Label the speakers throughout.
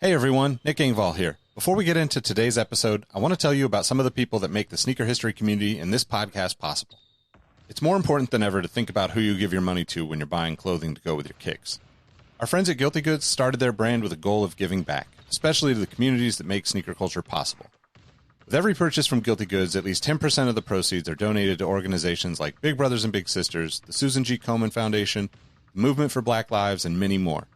Speaker 1: Hey everyone, Nick Engvall here. Before we get into today's episode, I want to tell you about some of the people that make the sneaker history community and this podcast possible. It's more important than ever to think about who you give your money to when you're buying clothing to go with your kicks. Our friends at Guilty Goods started their brand with a goal of giving back, especially to the communities that make sneaker culture possible. With every purchase from Guilty Goods, at least 10% of the proceeds are donated to organizations like Big Brothers and Big Sisters, the Susan G. Komen Foundation, the Movement for Black Lives, and many more.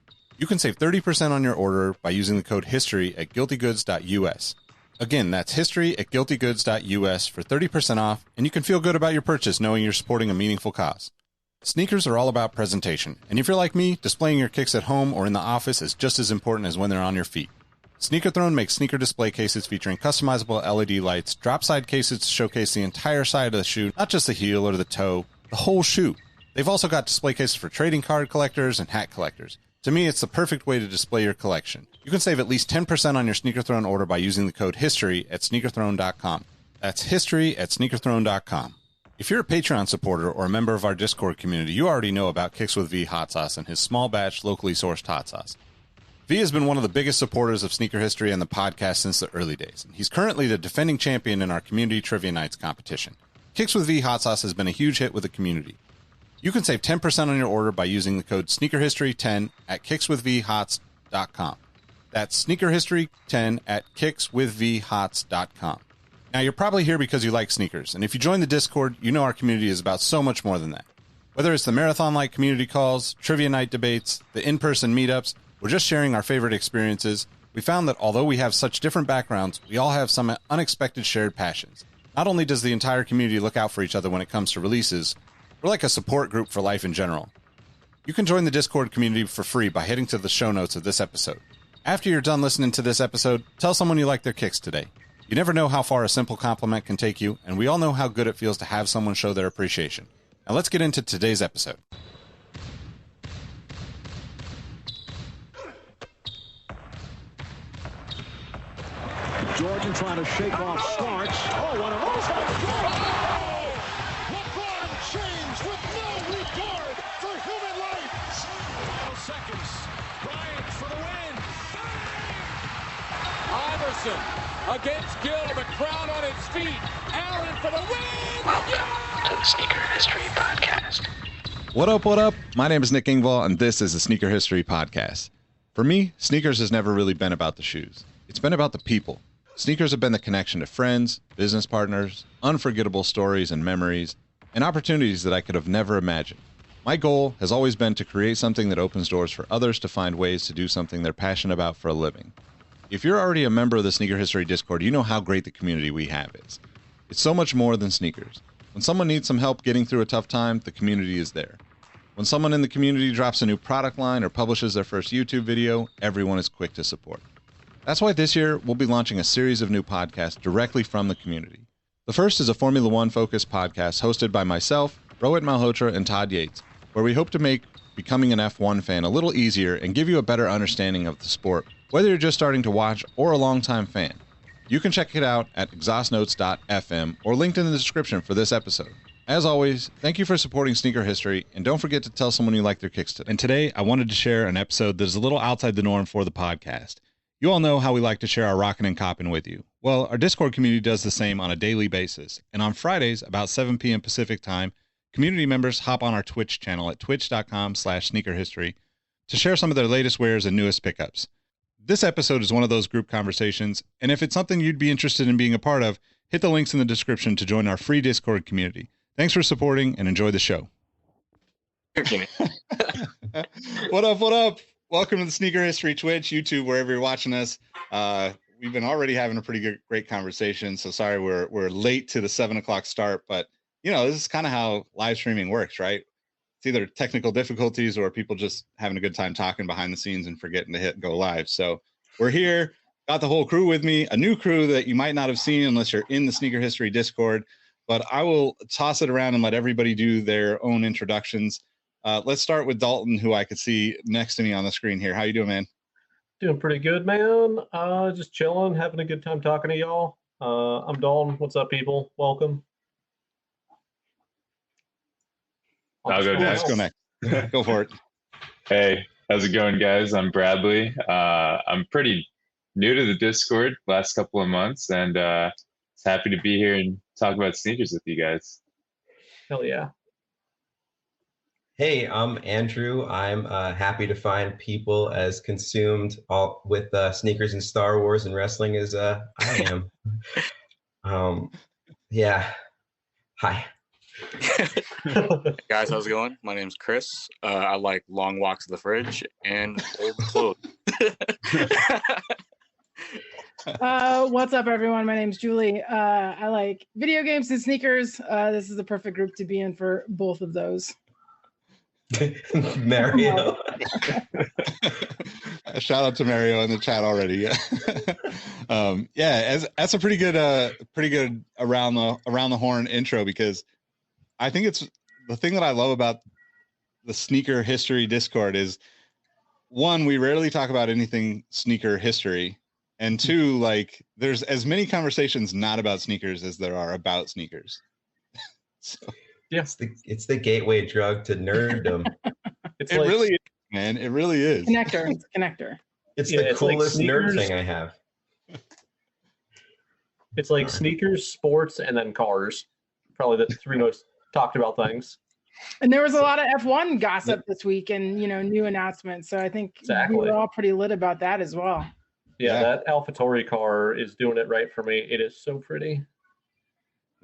Speaker 1: You can save 30% on your order by using the code HISTORY at guiltygoods.us. Again, that's history at guiltygoods.us for 30% off, and you can feel good about your purchase knowing you're supporting a meaningful cause. Sneakers are all about presentation, and if you're like me, displaying your kicks at home or in the office is just as important as when they're on your feet. Sneaker Throne makes sneaker display cases featuring customizable LED lights, drop-side cases to showcase the entire side of the shoe, not just the heel or the toe, the whole shoe. They've also got display cases for trading card collectors and hat collectors. To me, it's the perfect way to display your collection. You can save at least 10% on your Sneaker Throne order by using the code HISTORY at sneakerthrone.com. That's history at sneakerthrone.com. If you're a Patreon supporter or a member of our Discord community, you already know about Kicks with V hot sauce and his small batch, locally sourced hot sauce. V has been one of the biggest supporters of sneaker history and the podcast since the early days. He's currently the defending champion in our community trivia nights competition. Kicks with V hot sauce has been a huge hit with the community. You can save 10% on your order by using the code SneakerHistory10 at kickswithvhots.com. That's SneakerHistory10 at kickswithvhots.com. Now, you're probably here because you like sneakers, and if you join the Discord, you know our community is about so much more than that. Whether it's the marathon-like community calls, trivia night debates, the in-person meetups, or just sharing our favorite experiences, we found that although we have such different backgrounds, we all have some unexpected shared passions. Not only does the entire community look out for each other when it comes to releases, we're like a support group for life in general. You can join the Discord community for free by heading to the show notes of this episode. After you're done listening to this episode, tell someone you like their kicks today. You never know how far a simple compliment can take you, and we all know how good it feels to have someone show their appreciation. Now let's get into today's episode.
Speaker 2: Jordan trying to shake off Starks. Oh, what a James with no regard for human life. 12 seconds. Bryant for the win. Iverson against Gill. The crowd on its feet. Allen for the win.
Speaker 3: Welcome to the Sneaker History Podcast.
Speaker 1: What up, what up? My name is Nick Engvall, and this is the Sneaker History Podcast. For me, sneakers has never really been about the shoes. It's been about the people. Sneakers have been the connection to friends, business partners, unforgettable stories and memories, and opportunities that I could have never imagined. My goal has always been to create something that opens doors for others to find ways to do something they're passionate about for a living. If you're already a member of the Sneaker History Discord, you know how great the community we have is. It's so much more than sneakers. When someone needs some help getting through a tough time, the community is there. When someone in the community drops a new product line or publishes their first YouTube video, everyone is quick to support. That's why this year we'll be launching a series of new podcasts directly from the community. The first is a Formula One focused podcast hosted by myself, Rohit Malhotra, and Todd Yates, where we hope to make becoming an F1 fan a little easier and give you a better understanding of the sport, whether you're just starting to watch or a longtime fan. You can check it out at exhaustnotes.fm or linked in the description for this episode. As always, thank you for supporting Sneaker History, and don't forget to tell someone you like their kicks today. And today, I wanted to share an episode that is a little outside the norm for the podcast. You all know how we like to share our Rockin' and Coppin' with you. Well, our Discord community does the same on a daily basis, and on Fridays, about 7 p.m. Pacific time, community members hop on our Twitch channel at twitch.com/sneakerhistory to share some of their latest wares and newest pickups. This episode is one of those group conversations, and if it's something you'd be interested in being a part of, hit the links in the description to join our free Discord community. Thanks for supporting, and enjoy the show. What up, what up? Welcome to the Sneaker History Twitch, YouTube, wherever you're watching us. We've been already having a pretty great conversation, so sorry we're late to the 7 o'clock start, but you know, this is kind of how live streaming works, right? It's either technical difficulties or people just having a good time talking behind the scenes and forgetting to hit go live. So we're here, got the whole crew with me, a new crew that you might not have seen unless you're in the Sneaker History Discord, but I will toss it around and let everybody do their own introductions. Let's start with Dalton, who I could see next to me on the screen here. How you doing, man?
Speaker 4: Doing pretty good, man. Just chilling, having a good time talking to y'all. I'm Dalton. What's up, people? Welcome.
Speaker 5: I'll go next.
Speaker 1: Let's go next. Go for it.
Speaker 5: Hey, how's it going, guys? I'm Bradley. I'm pretty new to the Discord last couple of months, and it's happy to be here and talk about sneakers with you guys.
Speaker 4: Hell yeah.
Speaker 6: Hey, I'm Andrew. I'm happy to find people as consumed all with sneakers and Star Wars and wrestling as I am. Yeah. Hi.
Speaker 7: Guys, how's it going? My name's Chris. I like long walks to the fridge and old clothes.
Speaker 8: What's up, everyone? My name's Julie. I like video games and sneakers. This is the perfect group to be in for both of those.
Speaker 6: Mario.
Speaker 1: Shout out to Mario in the chat already. Yeah, that's a pretty good around the horn intro, because I think it's the thing that I love about the sneaker history Discord is, one, we rarely talk about anything sneaker history, and two, like, there's as many conversations not about sneakers as there are about sneakers. So,
Speaker 4: yeah,
Speaker 6: it's the gateway drug to nerddom.
Speaker 4: It
Speaker 1: really is, man. It really is.
Speaker 8: Connector. It's a connector.
Speaker 6: It's the coolest nerd thing I have.
Speaker 4: It's like sneakers, sports, and then cars. Probably the three most talked about things.
Speaker 8: And there was a lot of F1 gossip this week, and new announcements. So I think we were all pretty lit about that as well.
Speaker 4: Yeah, that AlphaTauri car is doing it right for me. It is so pretty.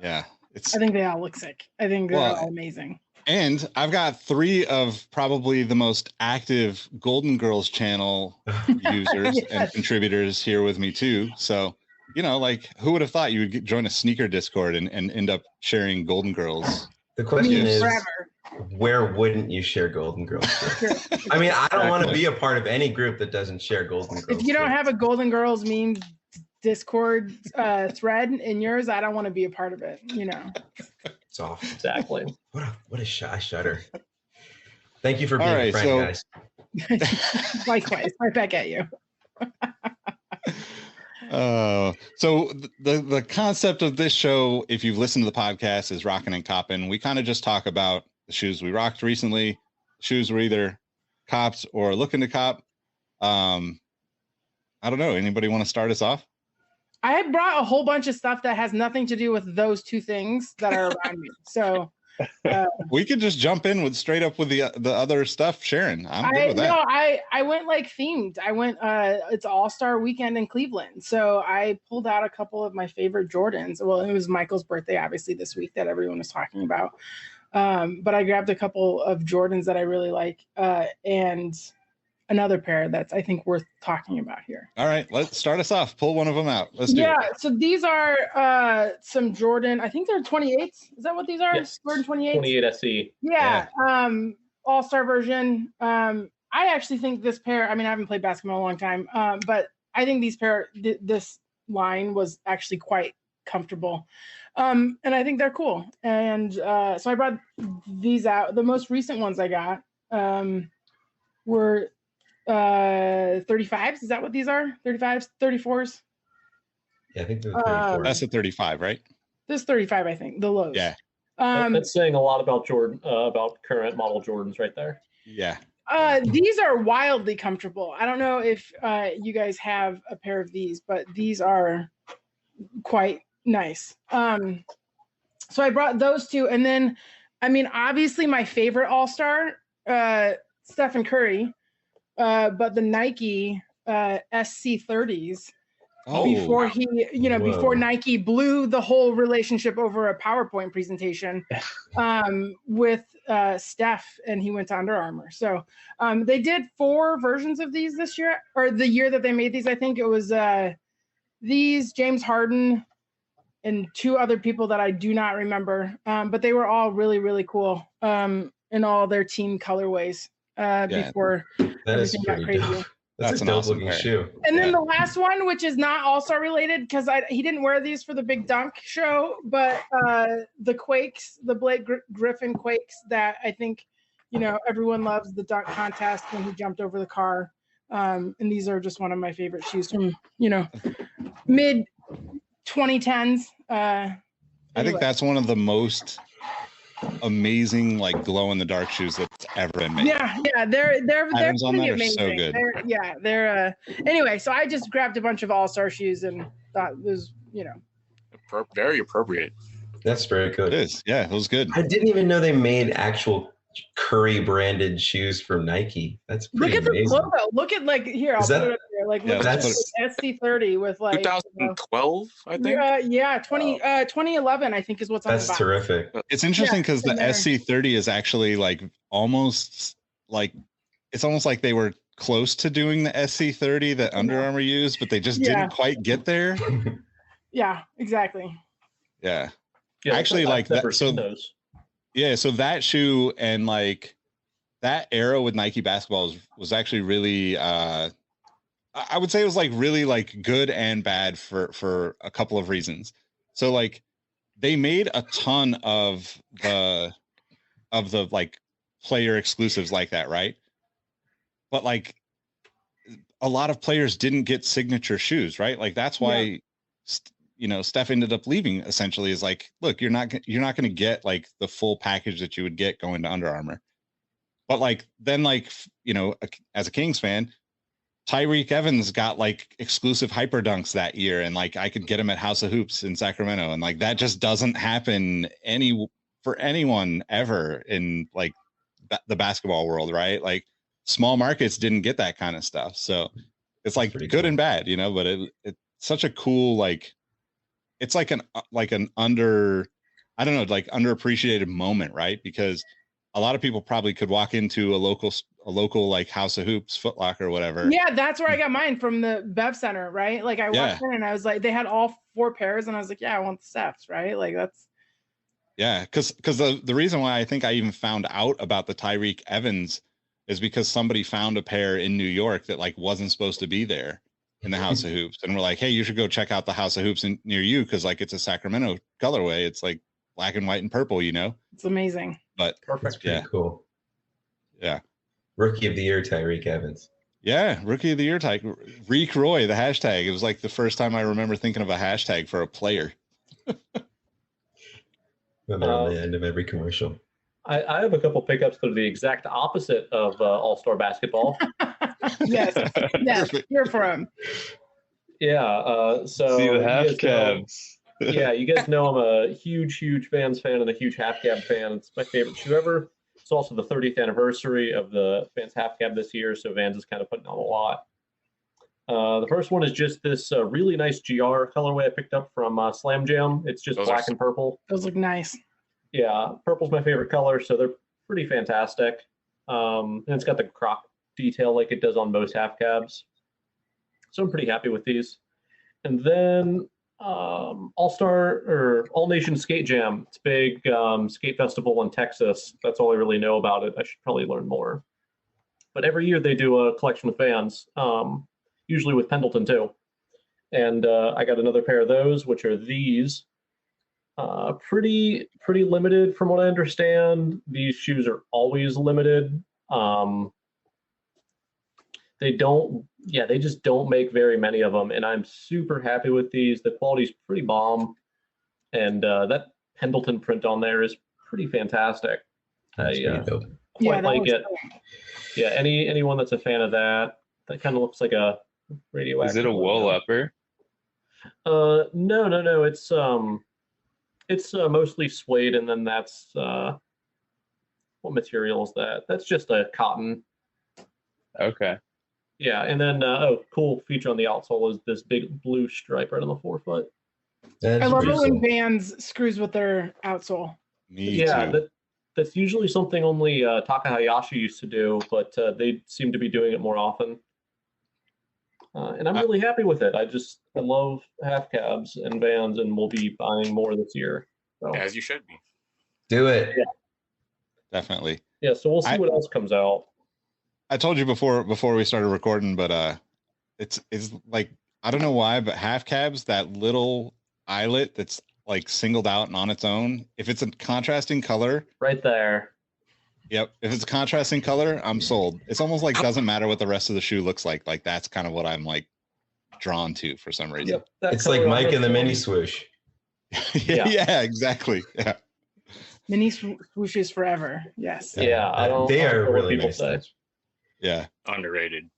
Speaker 1: Yeah.
Speaker 8: I think they all look sick. I think they're all amazing.
Speaker 1: And I've got 3 of probably the most active Golden Girls channel users and contributors here with me too. So, like, who would have thought you would join a sneaker Discord and end up sharing Golden Girls?
Speaker 6: The question is, where wouldn't you share Golden Girls? I mean, I don't want to be a part of any group that doesn't share Golden Girls.
Speaker 8: If you don't have a Golden Girls meme Discord thread in yours, I don't want to be a part of it.
Speaker 6: It's off.
Speaker 4: Exactly.
Speaker 6: What a shudder. Thank you for being a friend,
Speaker 8: guys. Likewise, right back at you.
Speaker 1: So the concept of this show, if you've listened to the podcast, is Rockin' and Coppin'. We kind of just talk about the shoes we rocked recently. Shoes were either cops or looking to cop. I don't know. Anybody want to start us off?
Speaker 8: I brought a whole bunch of stuff that has nothing to do with those two things that are around me. So
Speaker 1: we could just jump in with straight up with the other stuff, Sharon. I'm good with that.
Speaker 8: No, I went like themed. I went it's All-Star weekend in Cleveland. So I pulled out a couple of my favorite Jordans. Well, it was Michael's birthday, obviously, this week that everyone was talking about. But I grabbed a couple of Jordans that I really like, and another pair that's, I think, worth talking about here.
Speaker 1: All right, let's start us off. Pull one of them out. Let's do it.
Speaker 8: Yeah, so these are some Jordan, I think they're 28s. Is that what these are?
Speaker 4: Yes.
Speaker 8: Jordan 28s?
Speaker 4: 28 SE.
Speaker 8: Yeah. All-Star version. I actually think this pair, I mean, I haven't played basketball in a long time, but I think this line was actually quite comfortable. And I think they're cool. And so I brought these out. The most recent ones I got were 35s. Is that what these are? 35s, 34s?
Speaker 6: Yeah, I think they're 34.
Speaker 1: That's a 35, right?
Speaker 8: This is 35, I think. The lows.
Speaker 1: Yeah.
Speaker 4: That's saying a lot about Jordan, about current model Jordans right there.
Speaker 1: Yeah.
Speaker 8: These are wildly comfortable. I don't know if you guys have a pair of these, but these are quite nice. So I brought those two, and then, I mean, obviously my favorite All-Star, Stephen Curry, but the Nike SC30s. Before he, before Nike blew the whole relationship over a PowerPoint presentation with Steph, and he went to Under Armour. So they did 4 versions of these this year, or the year that they made these. I think it was these, James Harden, and 2 other people that I do not remember. But they were all really, really cool in all their team colorways before everything got crazy.
Speaker 6: Dope. That's a dope
Speaker 1: awesome
Speaker 6: looking
Speaker 1: pair.
Speaker 6: shoe.
Speaker 8: And then the last one, which is not All-Star related, because he didn't wear these for the Big Dunk show, but the Quakes, the Blake Griffin Quakes that I think, everyone loves, the dunk contest when he jumped over the car. And these are just one of my favorite shoes from, mid 2010s.
Speaker 1: I think that's one of the most amazing like glow in the dark shoes that's ever been made.
Speaker 8: Yeah, they're
Speaker 1: Patterns on
Speaker 8: pretty
Speaker 1: that are so
Speaker 8: amazing.
Speaker 1: good.
Speaker 8: They're anyway. So I just grabbed a bunch of All-Star shoes and thought it was,
Speaker 7: Very appropriate.
Speaker 6: That's very
Speaker 1: It
Speaker 6: good.
Speaker 1: is. Yeah, it was good.
Speaker 6: I didn't even know they made actual Curry branded shoes from Nike. That's pretty
Speaker 8: look at
Speaker 6: amazing.
Speaker 8: the logo. Look at like here. I'll
Speaker 6: Is
Speaker 8: put
Speaker 6: that-
Speaker 8: it up here. Like
Speaker 1: Yeah,
Speaker 8: look at
Speaker 6: that's-
Speaker 8: SC30 with like
Speaker 7: 2012, I think.
Speaker 8: yeah, 2011 I think is what's on
Speaker 6: That's
Speaker 8: the box.
Speaker 6: terrific.
Speaker 1: It's interesting because
Speaker 8: in
Speaker 1: the
Speaker 8: there.
Speaker 1: SC30 is actually like almost like it's almost like they were close to doing the SC30 that Under Armour used, but they just
Speaker 8: Yeah.
Speaker 1: didn't quite get there.
Speaker 8: Yeah, exactly.
Speaker 1: Yeah.
Speaker 4: Yeah,
Speaker 1: Actually,
Speaker 4: I've
Speaker 1: like
Speaker 4: never
Speaker 1: that. So
Speaker 4: seen those.
Speaker 1: yeah, so that shoe and like that era with Nike basketball was actually really I would say it was like really like good and bad for a couple of reasons. So like they made a ton of the like player exclusives like that, right? But like a lot of players didn't get signature shoes, right? Like that's why Steph ended up leaving essentially is like, look, you're not going to get like the full package that you would get going to Under Armour. But like then like as a Kings fan, Tyreek Evans got like exclusive hyper dunks that year, and like I could get him at House of Hoops in Sacramento, and like that just doesn't happen for anyone ever in like the basketball world, right? Like small markets didn't get that kind of stuff, so it's like
Speaker 6: pretty
Speaker 1: good
Speaker 6: cool.
Speaker 1: and bad, but it's such a cool like it's like an underappreciated moment, right? Because a lot of people probably could walk into a local like House of Hoops, Foot Locker, or whatever.
Speaker 8: Yeah, that's where I got mine from the Bev Center, right? Like I walked in and I was like, they had all 4 pairs, and I was like, yeah, I want the Stephs, right? Like that's.
Speaker 1: Yeah, because the reason why I think I even found out about the Tyreek Evans is because somebody found a pair in New York that like wasn't supposed to be there in the House of Hoops, and we're like, hey, you should go check out the House of Hoops near you because like it's a Sacramento colorway. It's like black and white and purple,
Speaker 8: It's amazing.
Speaker 1: But
Speaker 6: That's pretty cool.
Speaker 1: Yeah.
Speaker 6: Rookie of the year, Tyreek Evans.
Speaker 1: Yeah, Rookie of the Year type. Reek Roy, the hashtag. It was like the first time I remember thinking of a hashtag for a player.
Speaker 6: When they're on the end of every commercial.
Speaker 4: I have a couple pickups that are the exact opposite of All-Star basketball.
Speaker 8: Yes, you're from.
Speaker 4: Yeah, so
Speaker 5: See the
Speaker 4: you
Speaker 5: half
Speaker 4: guys know-
Speaker 5: cabs.
Speaker 4: yeah, you guys know I'm a huge Vans fan and a huge half cab fan. It's my favorite shoe ever. It's also the 30th anniversary of the Vans half cab this year, so Vans is kind of putting on a lot. The first one is just this really nice GR colorway I picked up from Slam Jam. It's just black and purple.
Speaker 8: Those look nice.
Speaker 4: Yeah, purple's my favorite color, so they're pretty fantastic. And it's got the croc detail like it does on most half cabs. So I'm pretty happy with these. And then All-Star or All Nation Skate Jam. It's a big skate festival in Texas. That's all I really know about it. I should probably learn more. But every year they do a collection with Vans, usually with Pendleton too. And I got another pair of those, which are these. Pretty limited from what I understand. These shoes are always limited. They just don't make very many of them, and I'm super happy with these. The quality's pretty bomb, and that Pendleton print on there is pretty fantastic.
Speaker 6: That's pretty dope.
Speaker 4: Quite
Speaker 8: that
Speaker 4: like
Speaker 8: looks
Speaker 4: it.
Speaker 8: cool.
Speaker 4: Yeah, anyone that's a fan of that kind of looks like a radioactive.
Speaker 5: Is it a wool upper?
Speaker 4: No. It's mostly suede, and then that's what material is that? That's just a cotton.
Speaker 5: Okay.
Speaker 4: Yeah, and then cool feature on the outsole is this big blue stripe right on the forefoot.
Speaker 8: I love it
Speaker 6: pretty
Speaker 8: when
Speaker 6: cool.
Speaker 8: Vans screws with their outsole.
Speaker 1: Me
Speaker 4: Yeah,
Speaker 1: too.
Speaker 4: that's usually something only Taka Hayashi used to do, but they seem to be doing it more often. And I'm really happy with it. I love half cabs and Vans, and we'll be buying more this year. So
Speaker 7: As you should be.
Speaker 6: Do it.
Speaker 1: Definitely.
Speaker 4: yeah, so we'll see what else comes out.
Speaker 1: I told you before we started recording, but it's like I don't know why, but half cabs, that little eyelet that's like singled out and on its own. If it's a contrasting color,
Speaker 4: Right there.
Speaker 1: yep. If it's a contrasting color, I'm sold. It's almost like doesn't matter what the rest of the shoe looks like. Like that's kind of what I'm like drawn to for some reason.
Speaker 4: Yep. That
Speaker 6: It's like
Speaker 4: color
Speaker 6: Mike
Speaker 4: on
Speaker 6: and the
Speaker 4: this
Speaker 6: mini
Speaker 4: one.
Speaker 6: swoosh.
Speaker 1: yeah, exactly. Yeah.
Speaker 8: Mini swooshes forever. Yes.
Speaker 4: Yeah, I don't.
Speaker 6: They
Speaker 4: I don't
Speaker 6: are
Speaker 4: care what
Speaker 6: really
Speaker 4: people
Speaker 6: nice.
Speaker 4: say.
Speaker 6: Things.
Speaker 1: Yeah.
Speaker 7: Underrated.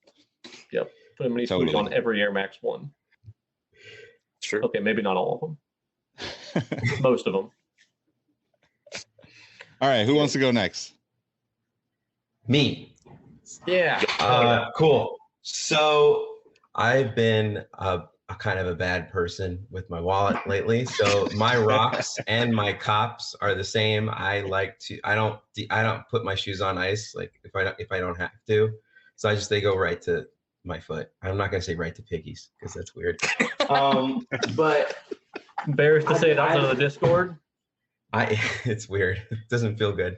Speaker 4: Yep, put a mini
Speaker 1: Totally.
Speaker 4: swoosh on every Air Max 1.
Speaker 7: True.
Speaker 4: Okay, maybe not all of them. Most of them.
Speaker 1: All right. Who wants to go next?
Speaker 6: Me.
Speaker 4: Yeah.
Speaker 6: Cool. So I've been a kind of a bad person with my wallet lately. So my rocks and my cops are the same. I don't put my shoes on ice like if I don't have to. So they go right to my foot. I'm not gonna say right to piggies because that's weird. But
Speaker 4: Embarrassed to say it out of the Discord.
Speaker 6: it's weird. It doesn't feel good.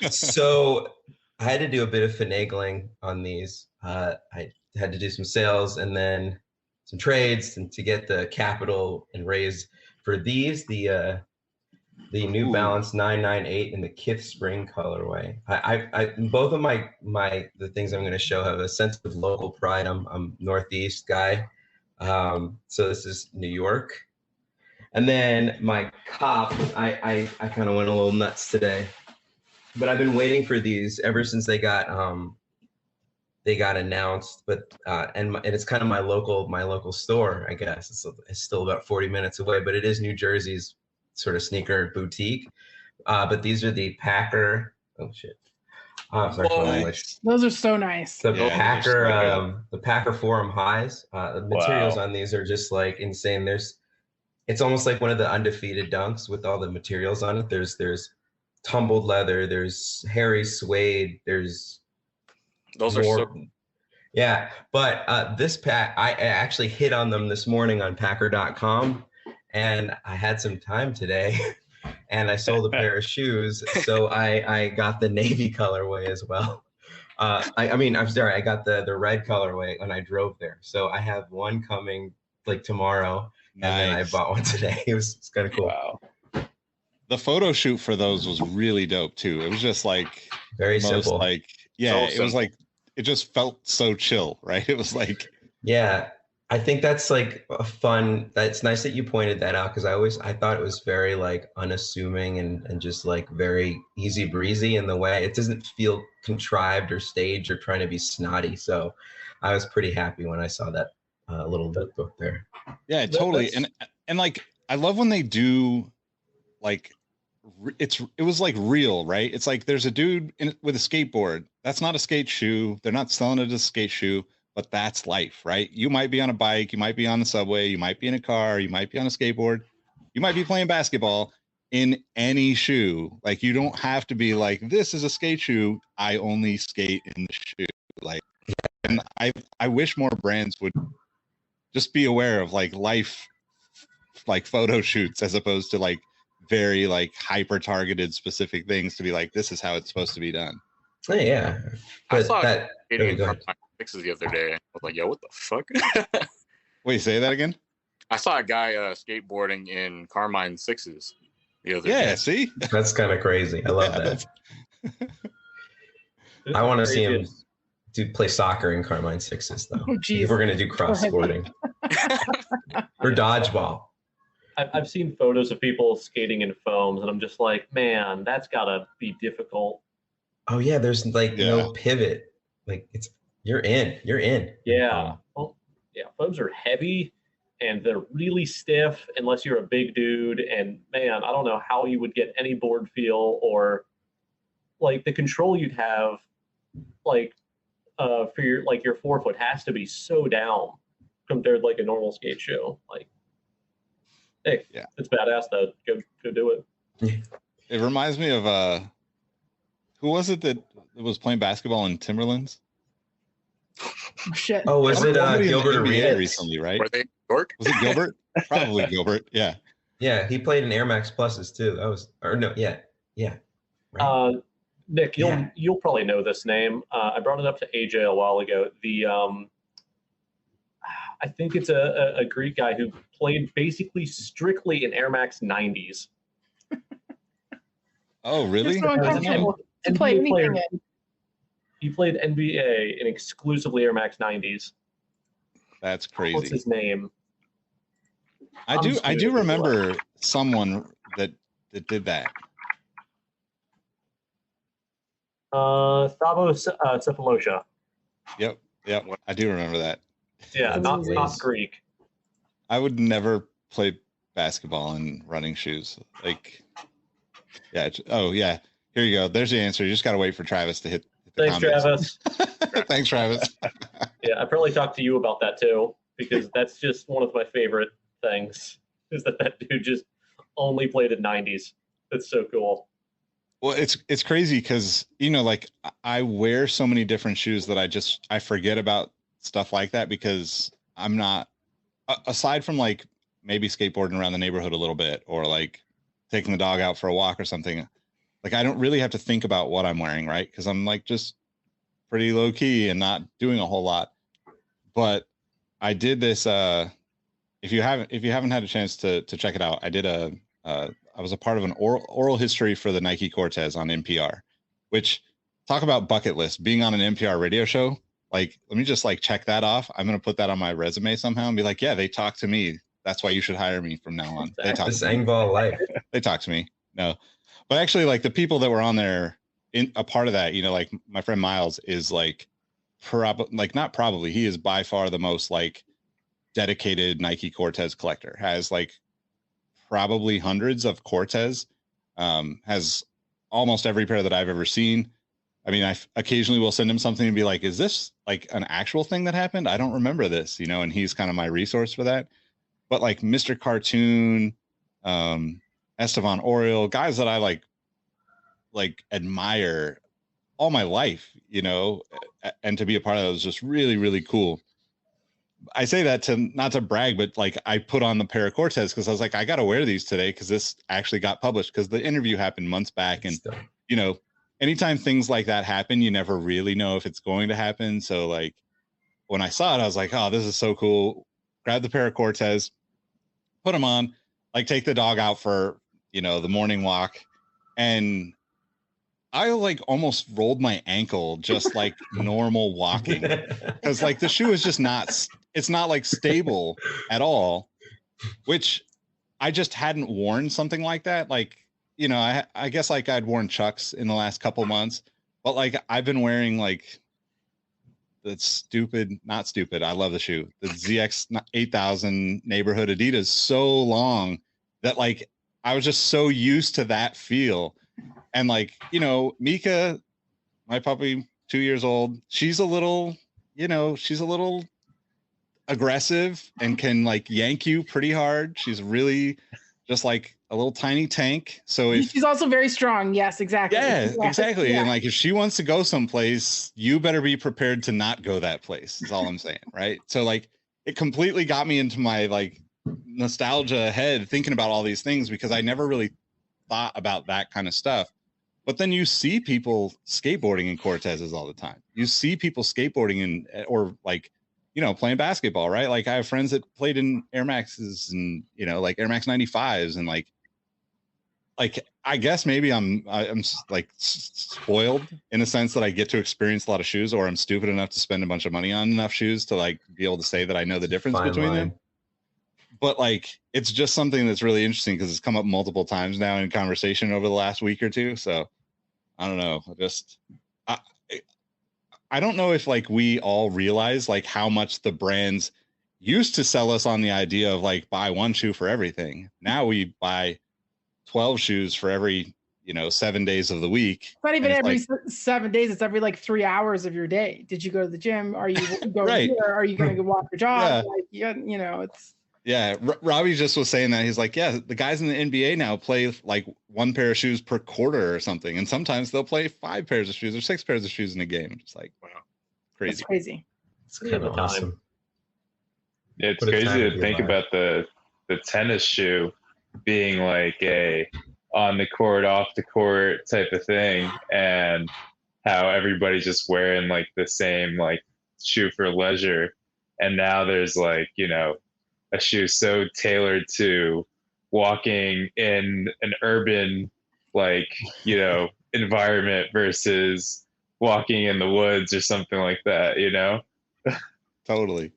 Speaker 6: So I had to do a bit of finagling on these. I had to do some sales and then some trades and to get the capital and raise for these, the New Balance 998 in the Kith Spring colorway. I both of the things I'm going to show have a sense of local pride. I'm Northeast guy. So this is New York. And then my cop, I kind of went a little nuts today, but I've been waiting for these ever since they got announced. But and it's kind of my local store, I guess. It's still about 40 minutes away, but it is New Jersey's sort of sneaker boutique. But these are the Packer. Oh shit! Oh, sorry for English.
Speaker 8: Those are so nice.
Speaker 6: The
Speaker 1: Yeah,
Speaker 6: Packer, the Packer Forum Highs. The materials on these are just like insane. It's almost like one of the undefeated dunks with all the materials on it. There's tumbled leather, there's hairy suede, there's
Speaker 7: Those
Speaker 6: more,
Speaker 7: are so.
Speaker 6: yeah. But this pack, I actually hit on them this morning on Packer.com, and I had some time today, and I sold a pair of shoes, so I got the navy colorway as well. I'm sorry, I got the red colorway when I drove there, so I have one coming like tomorrow. And then I bought one today. It's kind of cool.
Speaker 1: Wow. The photo shoot for those was really dope too. It was just like
Speaker 6: very simple.
Speaker 1: Like, yeah, it was like, it just felt so chill, right? It was like,
Speaker 6: yeah, I think that's like a fun, that's nice that you pointed that out. Cause I thought it was very like unassuming and just like very easy breezy in the way it doesn't feel contrived or staged or trying to be snotty. So I was pretty happy when I saw that little lookbook there.
Speaker 1: Yeah, totally. And like, I love when they do like, it was like real, right? It's like, there's a dude with a skateboard. That's not a skate shoe. They're not selling it as a skate shoe, but that's life, right? You might be on a bike. You might be on the subway. You might be in a car. You might be on a skateboard. You might be playing basketball in any shoe. Like, you don't have to be like, this is a skate shoe. I only skate in the shoe. Like, and I wish more brands would just be aware of like life, like photo shoots, as opposed to like very like hyper targeted specific things to be like, this is how it's supposed to be done.
Speaker 6: Oh, yeah.
Speaker 7: I saw
Speaker 6: that
Speaker 7: skating in Carmine Sixes the other day. I was like, yo, what the fuck?
Speaker 1: Wait, say that again?
Speaker 7: I saw a guy skateboarding in Carmine Sixes the other day.
Speaker 1: Yeah, see?
Speaker 6: That's kind of crazy. I love that. I want to see him play soccer in Carmine Sixes, though.
Speaker 8: Oh, geez.
Speaker 6: If we're going to do cross sporting. Or dodgeball.
Speaker 4: I've seen photos of people skating in foams, and I'm just like, man, that's got to be difficult.
Speaker 6: Oh, yeah, there's like no pivot. Like, you're in.
Speaker 4: Yeah. Well, yeah, foams are heavy, and they're really stiff unless you're a big dude. And, man, I don't know how you would get any board feel or, like, the control you'd have, like, for your forefoot has to be so down compared to like a normal skate shoe. Like, hey, yeah, it's badass though. Go do it.
Speaker 1: It reminds me of who was it that was playing basketball in Timberlands?
Speaker 8: Oh, shit.
Speaker 6: Oh, was it Gilbert Arenas
Speaker 1: recently, right?
Speaker 7: Were they in New York?
Speaker 1: Was it Gilbert? Probably Gilbert. Yeah.
Speaker 6: Yeah, he played in Air Max Pluses too. Right.
Speaker 4: Nick, you'll probably know this name. I brought it up to AJ a while ago. I think it's a Greek guy who played basically strictly in Air Max 90s.
Speaker 1: Oh, really?
Speaker 8: It's so uncomfortable to play anything in.
Speaker 4: He played NBA in exclusively Air Max 90s.
Speaker 1: That's crazy.
Speaker 4: What's his name?
Speaker 1: I do remember someone that that did that?
Speaker 4: Stavros Cephalosha.
Speaker 1: Yep. I do remember that.
Speaker 4: Yeah, not
Speaker 6: Nice.
Speaker 4: Greek.
Speaker 1: I would never play basketball in running shoes. Like, yeah. Oh, yeah. Here you go. There's the answer. You just got to wait for Travis to hit the
Speaker 4: Thanks,
Speaker 1: comments.
Speaker 4: Travis.
Speaker 1: Thanks, Travis.
Speaker 4: Yeah, I probably talked to you about that too, because that's just one of my favorite things. Is that dude just only played in '90s? That's so cool.
Speaker 1: Well, it's crazy because, like I wear so many different shoes that I forget about stuff like that because I'm not, aside from like maybe skateboarding around the neighborhood a little bit or like taking the dog out for a walk or something. Like I don't really have to think about what I'm wearing, right? Because I'm like just pretty low key and not doing a whole lot. But I did this. If you haven't had a chance to check it out, I did I was a part of an oral history for the Nike Cortez on NPR, which talk about bucket list. Being on an NPR radio show, like let me just like check that off. I'm gonna put that on my resume somehow and be like, yeah, they talked to me. That's why you should hire me from now on. They talk
Speaker 6: This
Speaker 1: to me.
Speaker 6: Angball life.
Speaker 1: They talk to me. No, but actually, like the people that were on there, in a part of that, like my friend Miles is like, not probably, he is by far the most like dedicated Nike Cortez collector. Has like probably hundreds of Cortez, has almost every pair that I've ever seen. I mean, I occasionally will send him something and be like, is this like an actual thing that happened? I don't remember this, and he's kind of my resource for that. But like Mr. Cartoon, Estevan Oriol, guys that I like admire all my life, and to be a part of that was just really, really cool. I say that not to brag, but like I put on the pair of Cortez because I was like, I got to wear these today because this actually got published because the interview happened months back. And, anytime things like that happen, you never really know if it's going to happen. So like when I saw it, I was like, oh, this is so cool. Grab the pair of Cortez, put them on, like take the dog out for, the morning walk. And I like almost rolled my ankle just like normal walking because like the shoe is just it's not like stable at all, which I just hadn't worn something like that. Like, I guess like I'd worn Chucks in the last couple months, but like I've been wearing like not stupid. I love the shoe, the ZX 8000 neighborhood Adidas so long that like I was just so used to that feel. And like, Mika, my puppy, 2 years old, she's a little aggressive and can like yank you pretty hard. She's really just like a little tiny tank. So
Speaker 8: she's also very strong. Yes, exactly.
Speaker 1: Yeah, exactly.
Speaker 8: Yeah.
Speaker 1: And like if she wants to go someplace, you better be prepared to not go that place. Is all I'm saying, right? So like it completely got me into my like nostalgia head thinking about all these things because I never really thought about that kind of stuff. But then you see people skateboarding in Cortezes all the time. You see people skateboarding or like, playing basketball, right? Like I have friends that played in Air Maxes and, like Air Max 95s and like I guess maybe I'm like spoiled in a sense that I get to experience a lot of shoes, or I'm stupid enough to spend a bunch of money on enough shoes to like be able to say that I know the difference between them. But like, it's just something that's really interesting because it's come up multiple times now in conversation over the last week or two. So I don't know. I don't know if like we all realize like how much the brands used to sell us on the idea of like buy one shoe for everything. Now we buy 12 shoes for every, 7 days of the week.
Speaker 8: It's not even every 7 days. It's every like 3 hours of your day. Did you go to the gym? Are you going
Speaker 1: right.
Speaker 8: here? Are you going to go walk your dog?
Speaker 1: Yeah.
Speaker 8: Like, it's.
Speaker 1: Yeah, Robbie just was saying that. He's like, yeah, the guys in the NBA now play like one pair of shoes per quarter or something. And sometimes they'll play 5 pairs of shoes or 6 pairs of shoes in a game. Just like, wow, crazy.
Speaker 8: That's crazy.
Speaker 6: It's kind of awesome.
Speaker 5: Yeah, it's crazy to think about the tennis shoe being like a on the court, off the court type of thing, and how everybody's just wearing like the same like shoe for leisure. And now there's like, a shoe so tailored to walking in an urban, like, environment versus walking in the woods or something like that,
Speaker 1: Totally.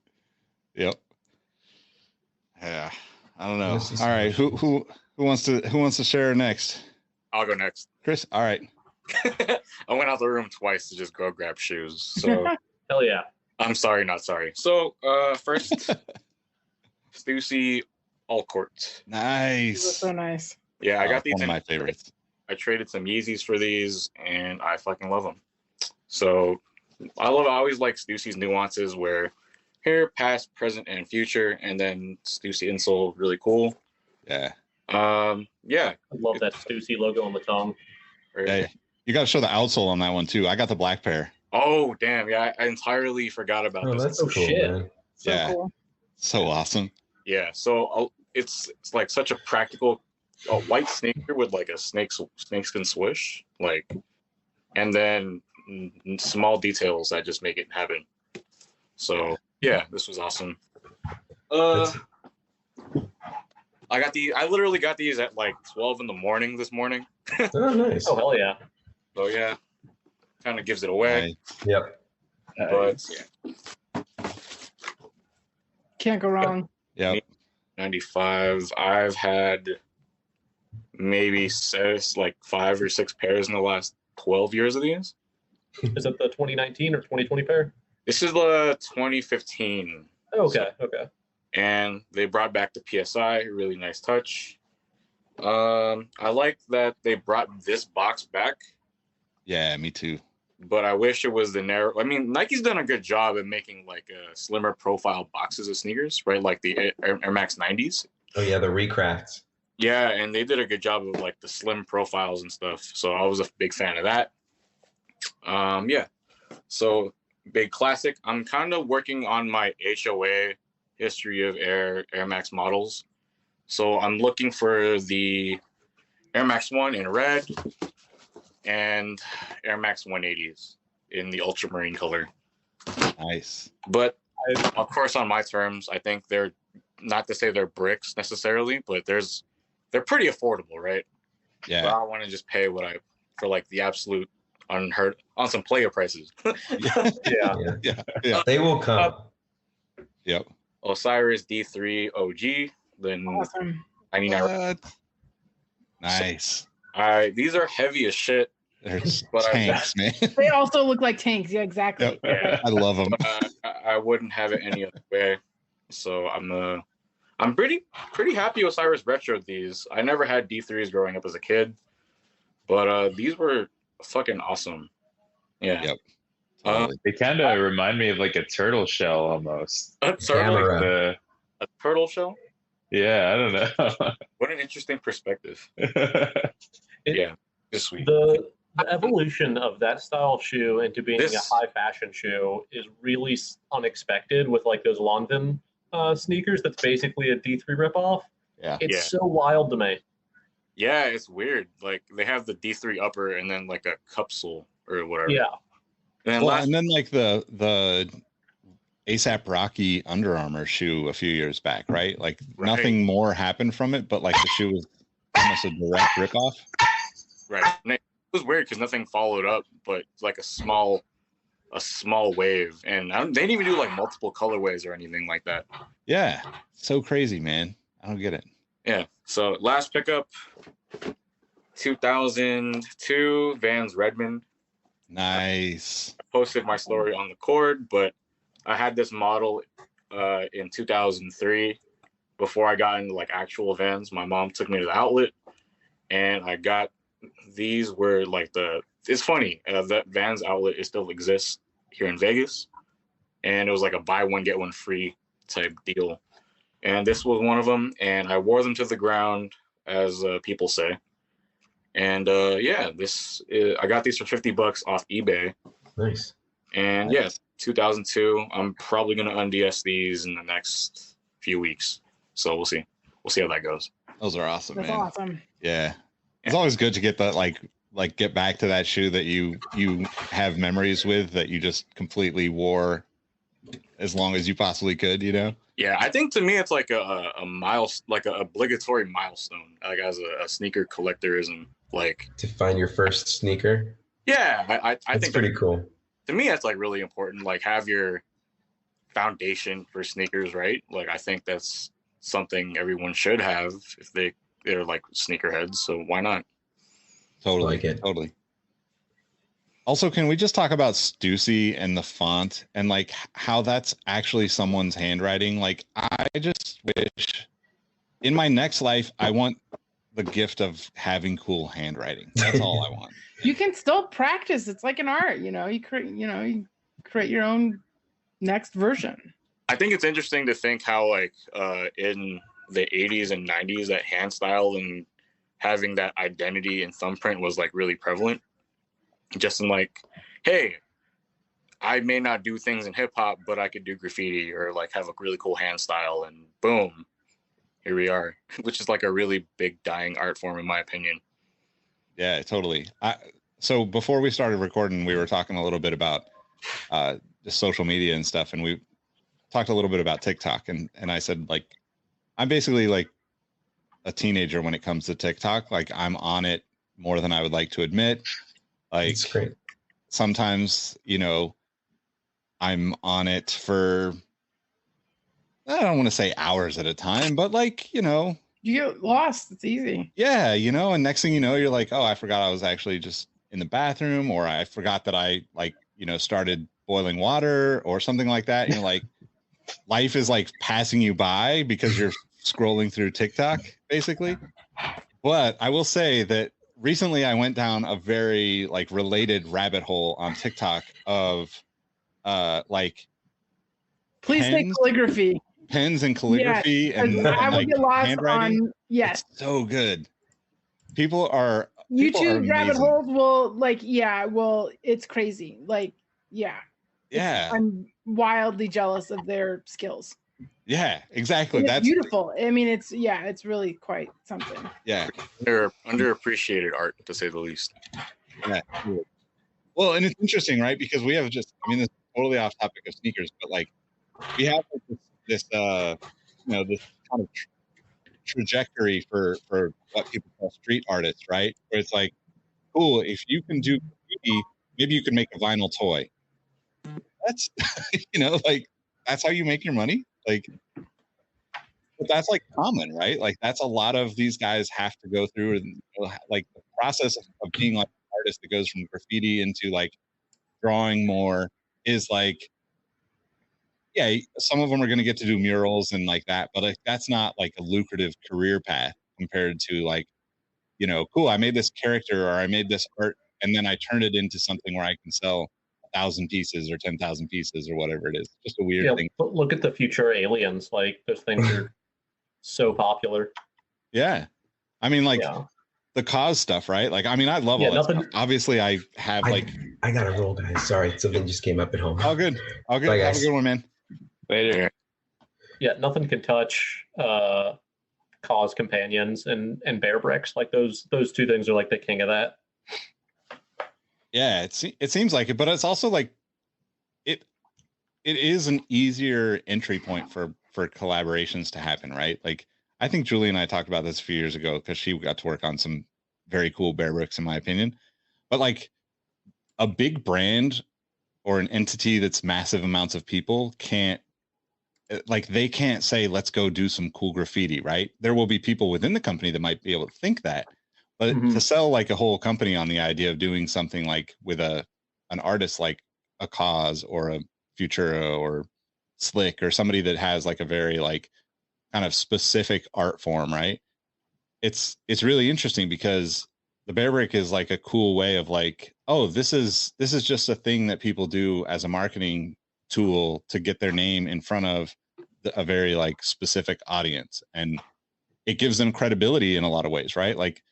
Speaker 1: Yep. Yeah. I don't know. All right. Who Who wants to share next?
Speaker 7: I'll go next.
Speaker 1: Chris? All right.
Speaker 7: I went out the room twice to just go grab shoes. So
Speaker 4: Hell yeah.
Speaker 7: I'm sorry, not sorry. So first, Stussy All Court.
Speaker 8: These are
Speaker 1: Nice.
Speaker 8: so nice.
Speaker 7: Yeah, I got these.
Speaker 1: One of my favorites.
Speaker 7: I traded some Yeezys for these, and I fucking love them. So I always like Stussy's nuances where here, past, present, and future, and then Stussy insole, really cool.
Speaker 1: Yeah.
Speaker 7: Yeah.
Speaker 4: I love that Stussy logo on the tongue.
Speaker 7: Right.
Speaker 1: Hey, you got to show the outsole on that one too. I got the black pair.
Speaker 7: Oh damn! Yeah, I entirely forgot about
Speaker 6: Oh,
Speaker 7: this.
Speaker 6: that's cool,
Speaker 4: shit.
Speaker 6: man.
Speaker 8: So
Speaker 1: Yeah.
Speaker 8: cool.
Speaker 1: So awesome.
Speaker 7: Yeah, so it's like such a practical white sneaker with like a snakeskin swoosh, like, and then small details that just make it happen. So yeah, this was awesome.
Speaker 6: That's-
Speaker 7: I literally got these at like 12 in the morning this morning.
Speaker 6: Oh, nice.
Speaker 4: Oh, hell yeah.
Speaker 7: So yeah, kind of gives it away.
Speaker 6: Yep.
Speaker 7: But yeah,
Speaker 8: Can't go wrong.
Speaker 1: Yep.
Speaker 7: 95. I've had maybe like 5 or 6 pairs in the last 12 years of these.
Speaker 4: Is it the 2019 or 2020 pair?
Speaker 7: This is the 2015.
Speaker 4: Okay. Okay.
Speaker 7: And they brought back the PSI, really nice touch. I like that they brought this box back,
Speaker 1: Yeah, me too.
Speaker 7: but I wish it was the narrow. I mean, Nike's done a good job at making like a slimmer profile boxes of sneakers, right? Like the Air Max 90s.
Speaker 6: Oh yeah, the recrafts.
Speaker 7: Yeah, and they did a good job of like the slim profiles and stuff. So I was a big fan of that. Yeah. So big classic. I'm kind of working on my HOA history of Air Max models. So I'm looking for the Air Max 1 in red and Air Max 180s in the ultramarine color.
Speaker 1: Nice.
Speaker 7: But of course, on my terms, I think they're not to say they're bricks necessarily, but they're pretty affordable, right?
Speaker 1: Yeah.
Speaker 7: But I don't want to just pay for like the absolute unheard on some player prices.
Speaker 4: Yeah.
Speaker 6: Yeah.
Speaker 1: Yeah.
Speaker 6: They will come.
Speaker 1: Yep.
Speaker 7: Osiris D3 OG, then
Speaker 8: Awesome.
Speaker 7: 99.
Speaker 1: What? Nice.
Speaker 7: These are heavy as shit.
Speaker 1: They're
Speaker 7: But
Speaker 1: tanks, man.
Speaker 8: They also look like tanks. Yeah, exactly.
Speaker 1: Yep.
Speaker 7: Yeah.
Speaker 1: I love them.
Speaker 7: I wouldn't have it any other way. So I'm pretty happy Osiris retroed these. I never had D3s growing up as a kid, but these were fucking awesome. Yeah.
Speaker 1: Yep.
Speaker 5: They kind of remind me of like a turtle shell almost.
Speaker 7: Sorry,
Speaker 6: Camera.
Speaker 5: The,
Speaker 7: a turtle shell.
Speaker 5: yeah, I don't know.
Speaker 7: What an interesting perspective.
Speaker 4: It-
Speaker 7: Yeah, just sweet.
Speaker 4: The evolution of that style shoe into being
Speaker 7: This-
Speaker 4: a high fashion shoe is really unexpected with like those London sneakers that's basically a D3 ripoff.
Speaker 1: Yeah.
Speaker 4: It's
Speaker 7: Yeah.
Speaker 4: so wild to me.
Speaker 7: Yeah, it's weird. Like they have the D3 upper and then like a capsule or whatever.
Speaker 4: Yeah.
Speaker 7: And then
Speaker 1: Well,
Speaker 7: last,
Speaker 1: and then like the ASAP Rocky Under Armour shoe a few years back, right? Like
Speaker 7: Right.
Speaker 1: nothing more happened from it, but like the shoe was almost a direct ripoff.
Speaker 7: right. And it was weird because nothing followed up, but it's like a small wave, and they didn't even do like multiple colorways or anything like that.
Speaker 1: Yeah. So crazy, man. I don't get it.
Speaker 7: Yeah. So last pickup, 2002 Vans Redmond.
Speaker 1: Nice.
Speaker 7: Posted my story on the cord, but I had this model in 2003 before I got into like actual Vans. My mom took me to the outlet, and I got these were like it's funny that Vans outlet it still exists here in Vegas, and it was like a buy one get one free type deal, and this was one of them, and I wore them to the ground, as people say. And yeah, I got these for $50 off eBay.
Speaker 6: Nice.
Speaker 7: And yeah, 2002. I'm probably gonna unds these in the next few weeks. So we'll see. We'll see how that goes.
Speaker 1: Those are awesome,
Speaker 8: That's
Speaker 1: man.
Speaker 8: awesome.
Speaker 1: Yeah. It's always good to get that like get back to that shoe that you have memories with that you just completely wore as long as you possibly could, you know?
Speaker 7: Yeah, I think to me it's like a like an obligatory milestone, like as a sneaker collectorism. Like
Speaker 6: To find your first sneaker.
Speaker 7: yeah, I
Speaker 6: That's
Speaker 7: think
Speaker 6: pretty cool.
Speaker 7: to me that's like really important. Like have your foundation for sneakers, right? Like I think that's something everyone should have if they they're like sneakerheads, so why not?
Speaker 1: Totally.
Speaker 6: Like it.
Speaker 1: Totally. Also, can we just talk about Stussy and the font and like how that's actually someone's handwriting? Like, I just wish in my next life, I want the gift of having cool handwriting. That's all I want.
Speaker 8: You can still practice. It's like an art, you create your own next version.
Speaker 7: I think it's interesting to think how like in the 80s and 90s that hand style and having that identity and thumbprint was like really prevalent. Just in like, hey, I may not do things in hip hop, but I could do graffiti or like have a really cool hand style, and boom, here we are, which is like a really big dying art form in my opinion.
Speaker 1: Yeah, totally. So before we started recording, we were talking a little bit about just social media and stuff, and we talked a little bit about TikTok, and I said like I'm basically like a teenager when it comes to TikTok. Like I'm on it more than I would like to admit. Like
Speaker 6: It's great.
Speaker 1: sometimes, I'm on it for, I don't want to say hours at a time, but like,
Speaker 8: You get lost. It's easy.
Speaker 1: yeah, and next thing you know, you're like, oh, I forgot I was actually just in the bathroom, or I forgot that I like, started boiling water or something like that. Like life is like passing you by because you're scrolling through TikTok basically. But I will say that recently I went down a very like related rabbit hole on TikTok of like
Speaker 8: Please say calligraphy.
Speaker 1: Pens and calligraphy and
Speaker 8: I will
Speaker 1: like
Speaker 8: get lost
Speaker 1: handwriting.
Speaker 8: on
Speaker 1: It's so good. People are
Speaker 8: YouTube rabbit
Speaker 1: amazing.
Speaker 8: holes will it's crazy. Like, yeah. I'm wildly jealous of their skills.
Speaker 1: Yeah, exactly.
Speaker 8: And it's
Speaker 1: That's
Speaker 8: beautiful. I mean, it's really quite something.
Speaker 1: Yeah.
Speaker 7: Underappreciated art, to say the least.
Speaker 1: Yeah. Well, and it's interesting, right? Because we have this is totally off topic of sneakers, but like we have like, this this kind of trajectory for what people call street artists, right? Where it's like, cool, if you can do graffiti, maybe you can make a vinyl toy. That's like that's how you make your money. Like, but that's like common, right? Like that's a lot of these guys have to go through, and like the process of being like an artist that goes from graffiti into like drawing more is like, yeah, some of them are going to get to do murals and like that, but like that's not like a lucrative career path compared to like, cool, I made this character or I made this art and then I turned it into something where I can sell 1,000 pieces or 10,000 pieces or whatever it is. Just a weird thing.
Speaker 4: But look at the future aliens. Like those things are so popular.
Speaker 1: Yeah. I mean, like the cause stuff, right? Like, I mean, I love all that stuff. Obviously, I have I
Speaker 6: got to roll, guys. Sorry, something just came up at home.
Speaker 1: All good. All good.
Speaker 6: Bye,
Speaker 1: have
Speaker 6: guys.
Speaker 1: a good one, man.
Speaker 7: Later.
Speaker 4: Yeah, nothing can touch cause companions and bear bricks. Like those two things are like the king of that.
Speaker 1: Yeah, it seems like it, but it's also like it is an easier entry point for collaborations to happen, right? Like I think Julie and I talked about this a few years ago because she got to work on some very cool bear bricks, in my opinion. But like a big brand or an entity that's massive amounts of people they can't say, let's go do some cool graffiti, right? There will be people within the company that might be able to think that, but to sell like a whole company on the idea of doing something like with an artist like a Cause or a Futura or Slick or somebody that has like a very like kind of specific art form, right? It's really interesting because the bear brick is like a cool way of like, oh, this is just a thing that people do as a marketing tool to get their name in front of a very like specific audience, and it gives them credibility in a lot of ways, right? Like,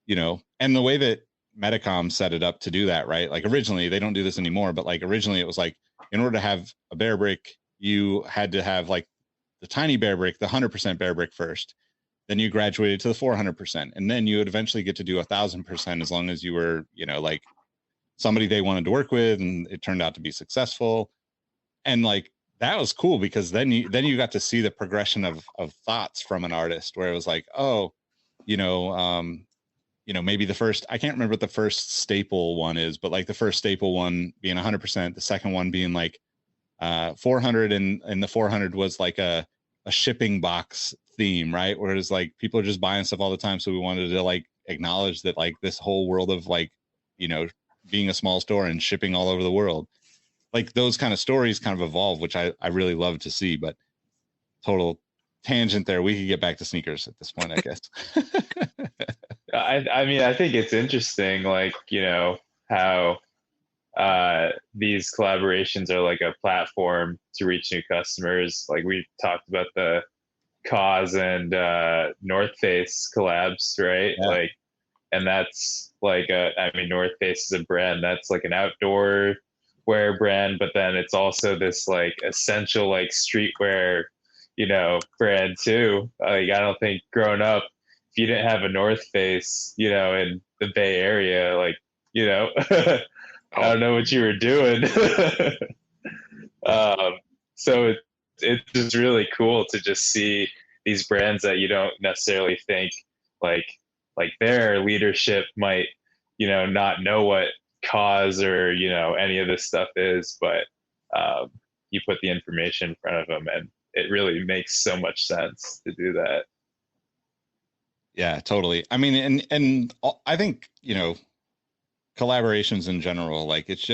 Speaker 1: and the way that Metacom set it up to do that, right? Like originally, they don't do this anymore, but like originally it was like, in order to have a bear brick, you had to have like the tiny bear brick, the 100% bear brick first. Then you graduated to the 400%. And then you would eventually get to do 1,000% as long as you were, like somebody they wanted to work with and it turned out to be successful. And like, that was cool because then you got to see the progression of thoughts from an artist where it was like, oh, maybe the first, I can't remember what the first staple one is, but like the first staple one being 100%, the second one being like 400, and the 400 was like a shipping box theme, right? Whereas like people are just buying stuff all the time. So we wanted to like acknowledge that like this whole world of like, you know, being a small store and shipping all over the world, like those kind of stories kind of evolve, which I really love to see. But total tangent there. We could get back to sneakers at this point, I guess.
Speaker 5: I mean, I think it's interesting, like, you know, how these collaborations are like a platform to reach new customers. Like we talked about the Cause and North Face collabs, right?
Speaker 1: Yeah.
Speaker 5: Like, and that's like I mean, North Face is a brand that's like an outdoor wear brand, but then it's also this like essential like streetwear, you know, brand too. Like I don't think growing up, if you didn't have a North Face, you know, in the Bay Area, like, you know, I don't know what you were doing. So it's just really cool to just see these brands that you don't necessarily think like their leadership might, you know, not know what Cause or, you know, any of this stuff is, but you put the information in front of them and it really makes so much sense to do that.
Speaker 1: Yeah, totally. I mean, and I think, you know, collaborations in general, like it's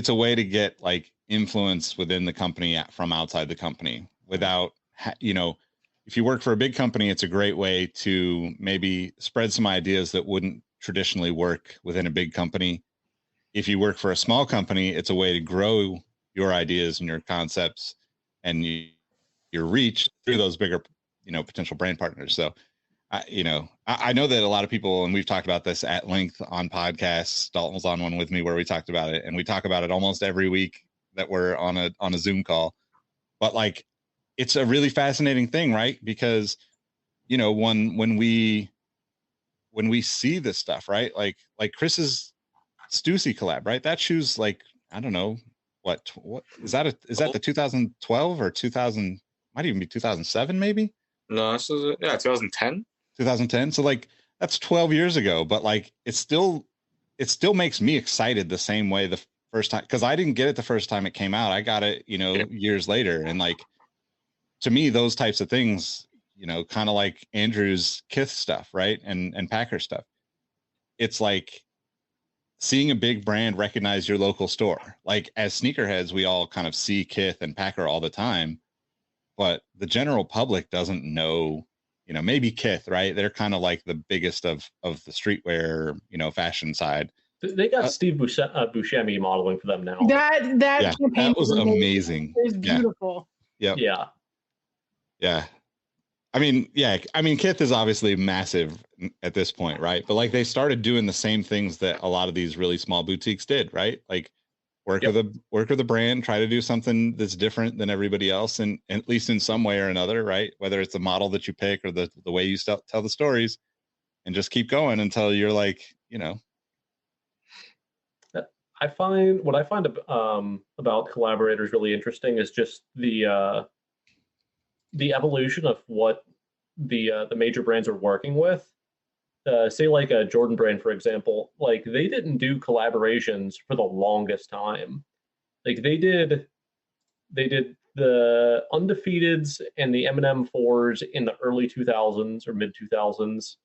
Speaker 1: a way to get like influence within the company from outside the company without, you know, if you work for a big company, it's a great way to maybe spread some ideas that wouldn't traditionally work within a big company. If you work for a small company, it's a way to grow your ideas and your concepts and your reach through those bigger, you know, potential brand partners. So, you know, I know that a lot of people, and we've talked about this at length on podcasts. Dalton was on one with me where we talked about it, and we talk about it almost every week that we're on a Zoom call. But like, it's a really fascinating thing, right? Because, you know, when we see this stuff, right? Like Chris's Stussy collab, right? That shoe's like, I don't know what is that the 2012 or 2000, might even be 2007 maybe.
Speaker 7: No, this is 2010.
Speaker 1: 2010. So like that's 12 years ago, but like it still makes me excited the same way the first time, because I didn't get it the first time it came out. I got it, you know, years later. And like, to me, those types of things, you know, kind of like Andrew's Kith stuff, right? And Packer stuff. It's like seeing a big brand recognize your local store. Like as sneakerheads, we all kind of see Kith and Packer all the time, but the general public doesn't know, you know, maybe Kith, right? They're kind of like the biggest of the streetwear, you know, fashion side.
Speaker 4: They got Steve Buscemi modeling for them now.
Speaker 8: That
Speaker 1: yeah, that was amazing.
Speaker 8: It was beautiful.
Speaker 1: Yeah. I mean, Kith is obviously massive at this point, right? But like they started doing the same things that a lot of these really small boutiques did, right? Like work with a brand, try to do something that's different than everybody else, and at least in some way or another, right? Whether it's the model that you pick or the way you tell the stories, and just keep going until you're like, you know.
Speaker 4: What I find about collaborators really interesting is just the evolution of what the major brands are working with. Say like a Jordan brand, for example, like they didn't do collaborations for the longest time. Like they did the Undefeateds and the M&M 4s in the early 2000s or mid 2000s,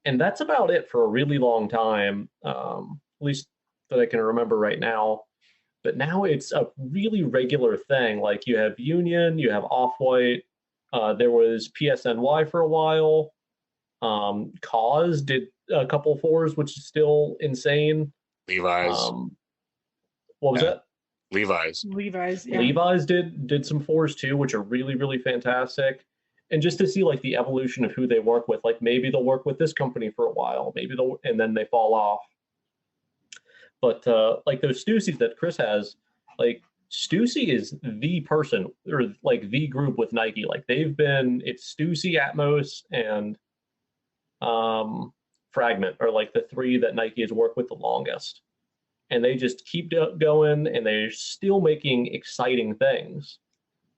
Speaker 4: and that's about it for a really long time, at least that I can remember right now. But now it's a really regular thing. Like you have Union, you have Off-White. There was PSNY for a while. Cause did a couple 4s, which is still insane.
Speaker 7: Levi's.
Speaker 4: What was that?
Speaker 7: Levi's.
Speaker 8: Yeah.
Speaker 4: Levi's did some 4s too, which are really, really fantastic. And just to see like the evolution of who they work with, like maybe they'll work with this company for a while, and then they fall off. But like those Stussies that Chris has, like Stussy is the person or like the group with Nike. Like it's Stussy, Atmos, and Fragment are like the three that Nike has worked with the longest. And they just keep going, and they're still making exciting things.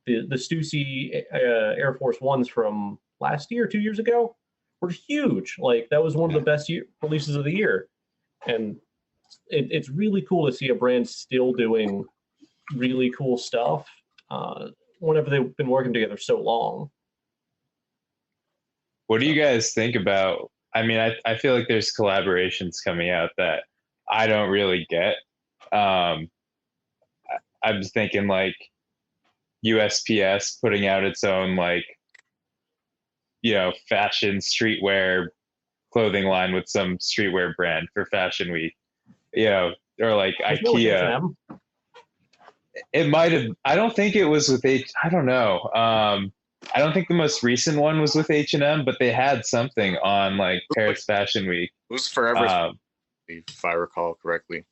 Speaker 4: The Stussy Air Force Ones from last year, 2 years ago, were huge. Like that was one of the best releases of the year. And it's really cool to see a brand still doing really cool stuff whenever they've been working together so long.
Speaker 5: What do you guys think about? I mean, I feel like there's collaborations coming out that I don't really get. I'm thinking like USPS putting out its own like, fashion streetwear clothing line with some streetwear brand for Fashion Week, or like IKEA. It might have. I don't think it was with I don't know. I don't think the most recent one was with H&M, but they had something on like Paris Fashion Week.
Speaker 7: It was Forever, if I recall correctly.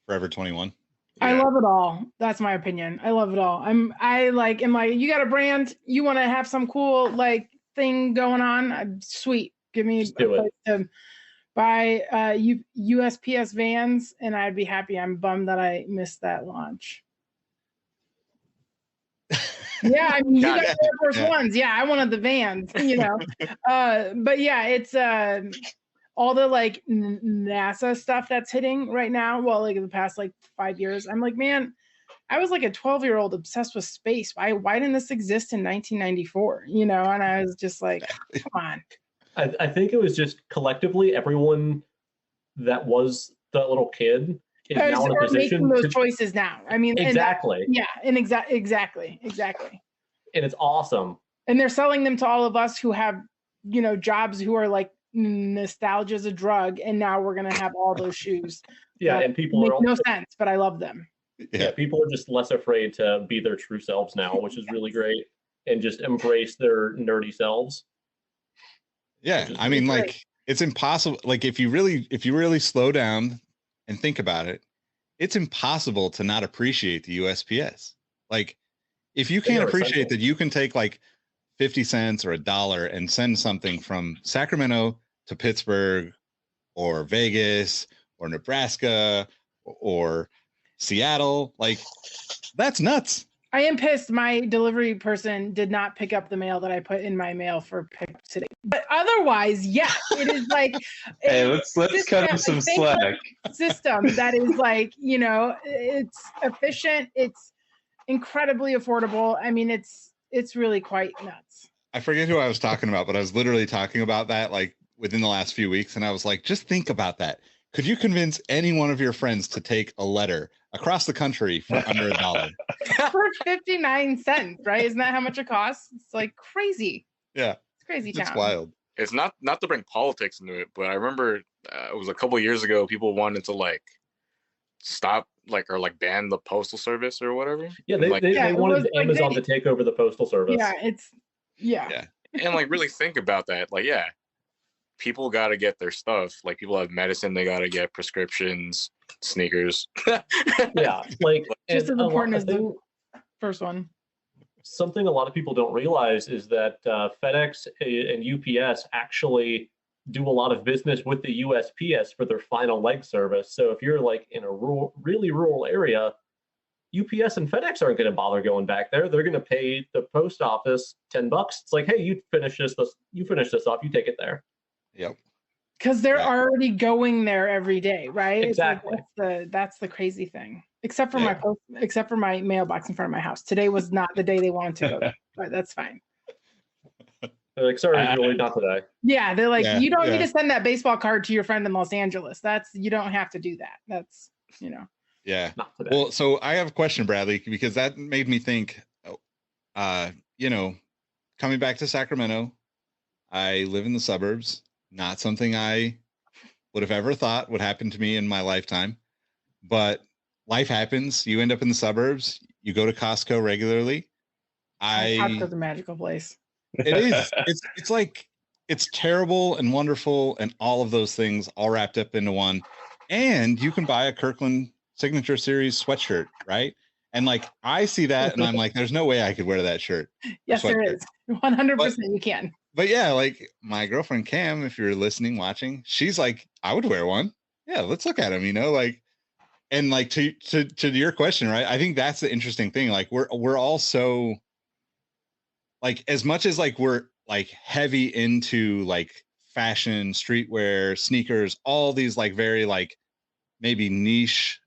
Speaker 1: Forever 21.
Speaker 8: I love it all. That's my opinion. I love it all. I'm like, you got a brand, you want to have some cool like thing going on? Sweet. Give me a place to buy USPS Vans, and I'd be happy. I'm bummed that I missed that launch. Yeah, I mean, you got the Air Force Ones. Yeah, I wanted the Vans, but yeah, it's all the like NASA stuff that's hitting right now. Well, like in the past like 5 years, I'm like, man, I was like a 12-year-old obsessed with space. Why didn't this exist in 1994? And I was just like, come on.
Speaker 4: I think it was just collectively everyone that was that little kid is now in a position
Speaker 8: making those choices now. I mean,
Speaker 4: exactly.
Speaker 8: Exactly.
Speaker 4: And it's awesome.
Speaker 8: And they're selling them to all of us who have, jobs who are like, nostalgia is a drug, and now we're gonna have all those shoes.
Speaker 4: Yeah, and people
Speaker 8: make no sense, but I love them.
Speaker 4: Yeah, people are just less afraid to be their true selves now, which is really great, and just embrace their nerdy selves.
Speaker 1: Yeah, I mean, like it's impossible. Like if you really slow down and think about it, it's impossible to not appreciate the USPS. Like if you can't appreciate that you can take like 50 cents or $1 and send something from Sacramento to Pittsburgh or Vegas or Nebraska or Seattle, like that's nuts.
Speaker 8: I am pissed my delivery person did not pick up the mail that I put in my mail for pick today. But otherwise, yeah, it is like
Speaker 5: hey, let's cut him some slack.
Speaker 8: System that is like, it's efficient, it's incredibly affordable. I mean, it's really quite nuts.
Speaker 1: I forget who I was talking about, but I was literally talking about that like within the last few weeks, and I was like, just think about that. Could you convince any one of your friends to take a letter across the country for under $1?
Speaker 8: For 59 cents, right? Isn't that how much it costs? It's like crazy.
Speaker 1: Yeah.
Speaker 8: It's crazy town.
Speaker 1: It's wild.
Speaker 7: It's not to bring politics into it, but I remember it was a couple of years ago, people wanted to like stop or ban the postal service or whatever.
Speaker 4: Yeah, they wanted Amazon to take over the postal service.
Speaker 8: Yeah.
Speaker 7: And like really think about that. Like, yeah, people got to get their stuff. Like people have medicine, they got to get prescriptions, sneakers.
Speaker 4: Yeah, like
Speaker 8: just as important as the first one.
Speaker 4: Something a lot of people don't realize is that FedEx and UPS actually do a lot of business with the USPS for their final leg service. So if you're like in a really rural area, UPS and FedEx aren't going to bother going back there. They're going to pay the post office $10. It's like, hey, you finish this off, you take it there.
Speaker 1: Yep.
Speaker 8: Because they're already going there every day, right?
Speaker 4: Exactly.
Speaker 8: That's the crazy thing. Except for my mailbox in front of my house. Today was not the day they wanted to go there, but that's fine.
Speaker 4: They're like, sorry, really not today.
Speaker 8: Yeah, they're like, you don't need to send that baseball card to your friend in Los Angeles. You don't have to do that. That's,
Speaker 1: Yeah. Well, so I have a question, Bradley, because that made me think, coming back to Sacramento, I live in the suburbs, not something I would have ever thought would happen to me in my lifetime, but life happens. You end up in the suburbs, you go to Costco regularly.
Speaker 8: Costco's a magical place.
Speaker 1: It is. It's like, it's terrible and wonderful and all of those things all wrapped up into one. And you can buy a Kirkland Signature Series sweatshirt, right? And like I see that and I'm like, there's no way I could wear that shirt.
Speaker 8: Yes, there is. 100% you can.
Speaker 1: But yeah, like my girlfriend Cam, if you're listening, watching, she's like, I would wear one. Yeah, let's look at him, and like to your question, right? I think that's the interesting thing. Like we're all so like, as much as like we're like heavy into like fashion, streetwear, sneakers, all these like very like maybe niche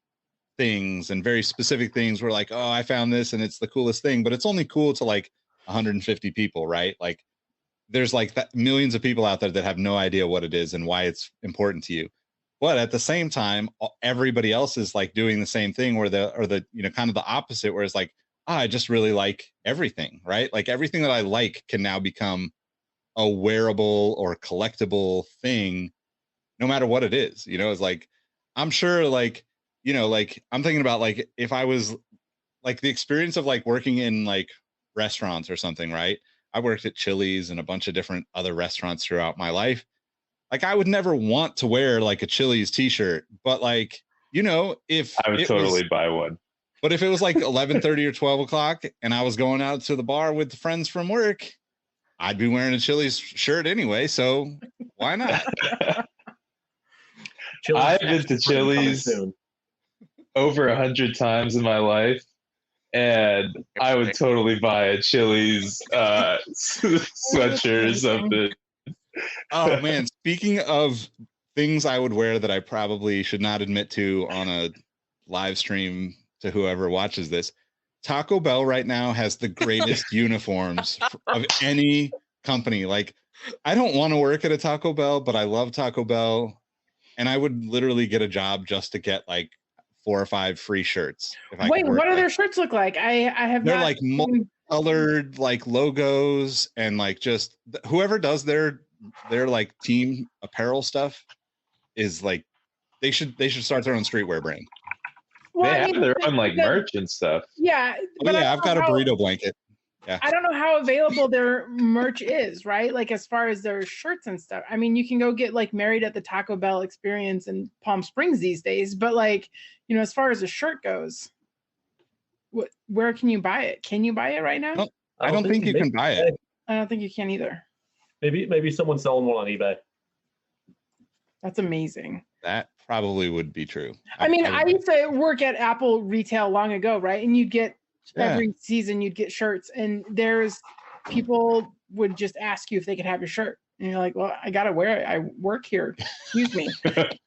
Speaker 1: things and very specific things. We're like, oh, I found this and it's the coolest thing, but it's only cool to like 150 people, right? Like there's like millions of people out there that have no idea what it is and why it's important to you. But at the same time, everybody else is like doing the same thing, or the kind of the opposite, where it's like, I just really like everything, right? Like everything that I like can now become a wearable or collectible thing, no matter what it is. It's like, I'm sure, like, like I'm thinking about like if I was like the experience of like working in like restaurants or something, right? I worked at Chili's and a bunch of different other restaurants throughout my life. Like I would never want to wear like a Chili's t-shirt, but like, if
Speaker 5: I would totally buy one.
Speaker 1: But if it was like 11:30 or 12 o'clock and I was going out to the bar with friends from work, I'd be wearing a Chili's shirt anyway. So why not?
Speaker 5: I've been to Chili's over 100 times in my life, and I would totally buy a Chili's sweatshirt or something.
Speaker 1: Oh man, speaking of things I would wear that I probably should not admit to on a live stream to whoever watches this, Taco Bell right now has the greatest uniforms of any company. Like, I don't want to work at a Taco Bell, but I love Taco Bell, and I would literally get a job just to get like 4 or 5 free shirts.
Speaker 8: Wait, what do their shirts look like? I have
Speaker 1: they're
Speaker 8: not
Speaker 1: like multicolored like logos, and like just whoever does their like team apparel stuff is like they should start their own streetwear brand.
Speaker 8: Well,
Speaker 5: they have their own like merch and stuff.
Speaker 8: Yeah,
Speaker 1: but I've got a burrito blanket. Yeah,
Speaker 8: I don't know how available their merch is, right? Like as far as their shirts and stuff. I mean, you can go get like married at the Taco Bell experience in Palm Springs these days, but like, as far as a shirt goes, where can you buy it? Can you buy it right now?
Speaker 1: I don't think you can buy it.
Speaker 8: I don't think you can either.
Speaker 4: Maybe someone's selling one on eBay.
Speaker 8: That's amazing.
Speaker 1: That probably would be true.
Speaker 8: I mean, I used to work at Apple retail long ago, right? And you'd get every season you'd get shirts, and there's people would just ask you if they could have your shirt. And you're like, well, I gotta wear it. I work here. Excuse me.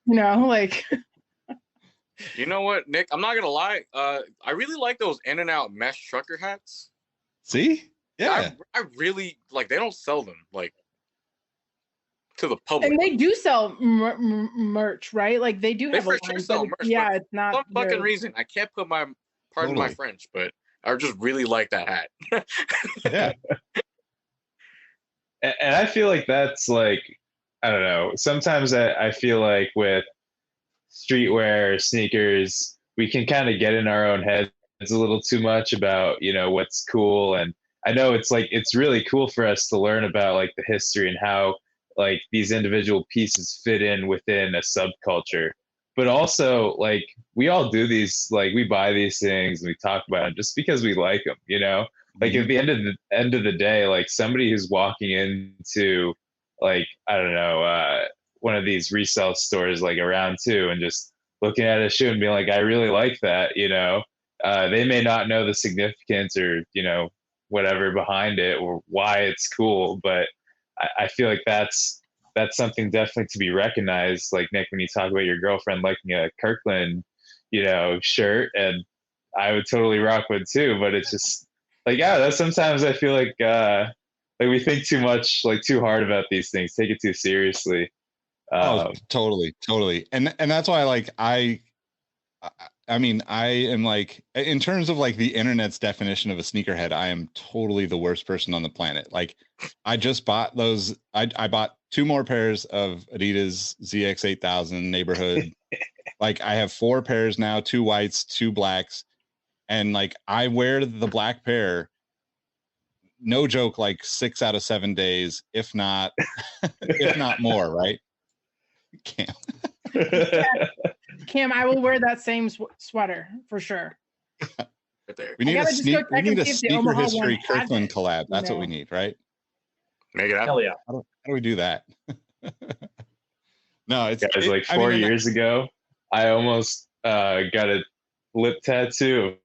Speaker 8: Like
Speaker 7: You know what, Nick? I'm not gonna lie. I really like those In-N-Out mesh trucker hats.
Speaker 1: See? Yeah.
Speaker 7: I really like. They don't sell them like to the public.
Speaker 8: And they do sell merch, right? Like they do have
Speaker 7: a line. Sell merch,
Speaker 8: yeah, it's not
Speaker 7: some fucking reason. I can't put my pardon my French, but I just really like that hat.
Speaker 1: Yeah.
Speaker 5: And I feel like that's like, I don't know. Sometimes I feel like with streetwear, sneakers, we can kind of get in our own heads a little too much about, what's cool. And I know it's like, it's really cool for us to learn about like the history and how like these individual pieces fit in within a subculture. But also like we all do these, like we buy these things and we talk about them just because we like them, like at the end of the day, like somebody who's walking into like, I don't know, one of these resale stores like around 2 and just looking at a shoe and being like, I really like that, they may not know the significance or, whatever behind it or why it's cool, but I feel like that's something definitely to be recognized. Like Nick, when you talk about your girlfriend liking a Kirkland, shirt, and I would totally rock one too, but it's just like, that's sometimes I feel like we think too much, like too hard about these things, take it too seriously.
Speaker 1: Totally. And that's why like I mean, I am like, in terms of like the internet's definition of a sneakerhead, I am totally the worst person on the planet. Like I just bought those. I bought 2 more pairs of Adidas ZX8000 neighborhood. Like I have 4 pairs now, 2 whites, 2 blacks. And like, I wear the black pair, no joke, like 6 out of 7 days, if not more, right? Cam.
Speaker 8: Cam, I will wear that same sweater for sure.
Speaker 1: We need a sneaker history Kirkland collab. That's what we need, right?
Speaker 7: Make it happen.
Speaker 4: Hell yeah.
Speaker 1: How do we do that? No, it's
Speaker 5: like 4 years ago. I almost got a lip tattoo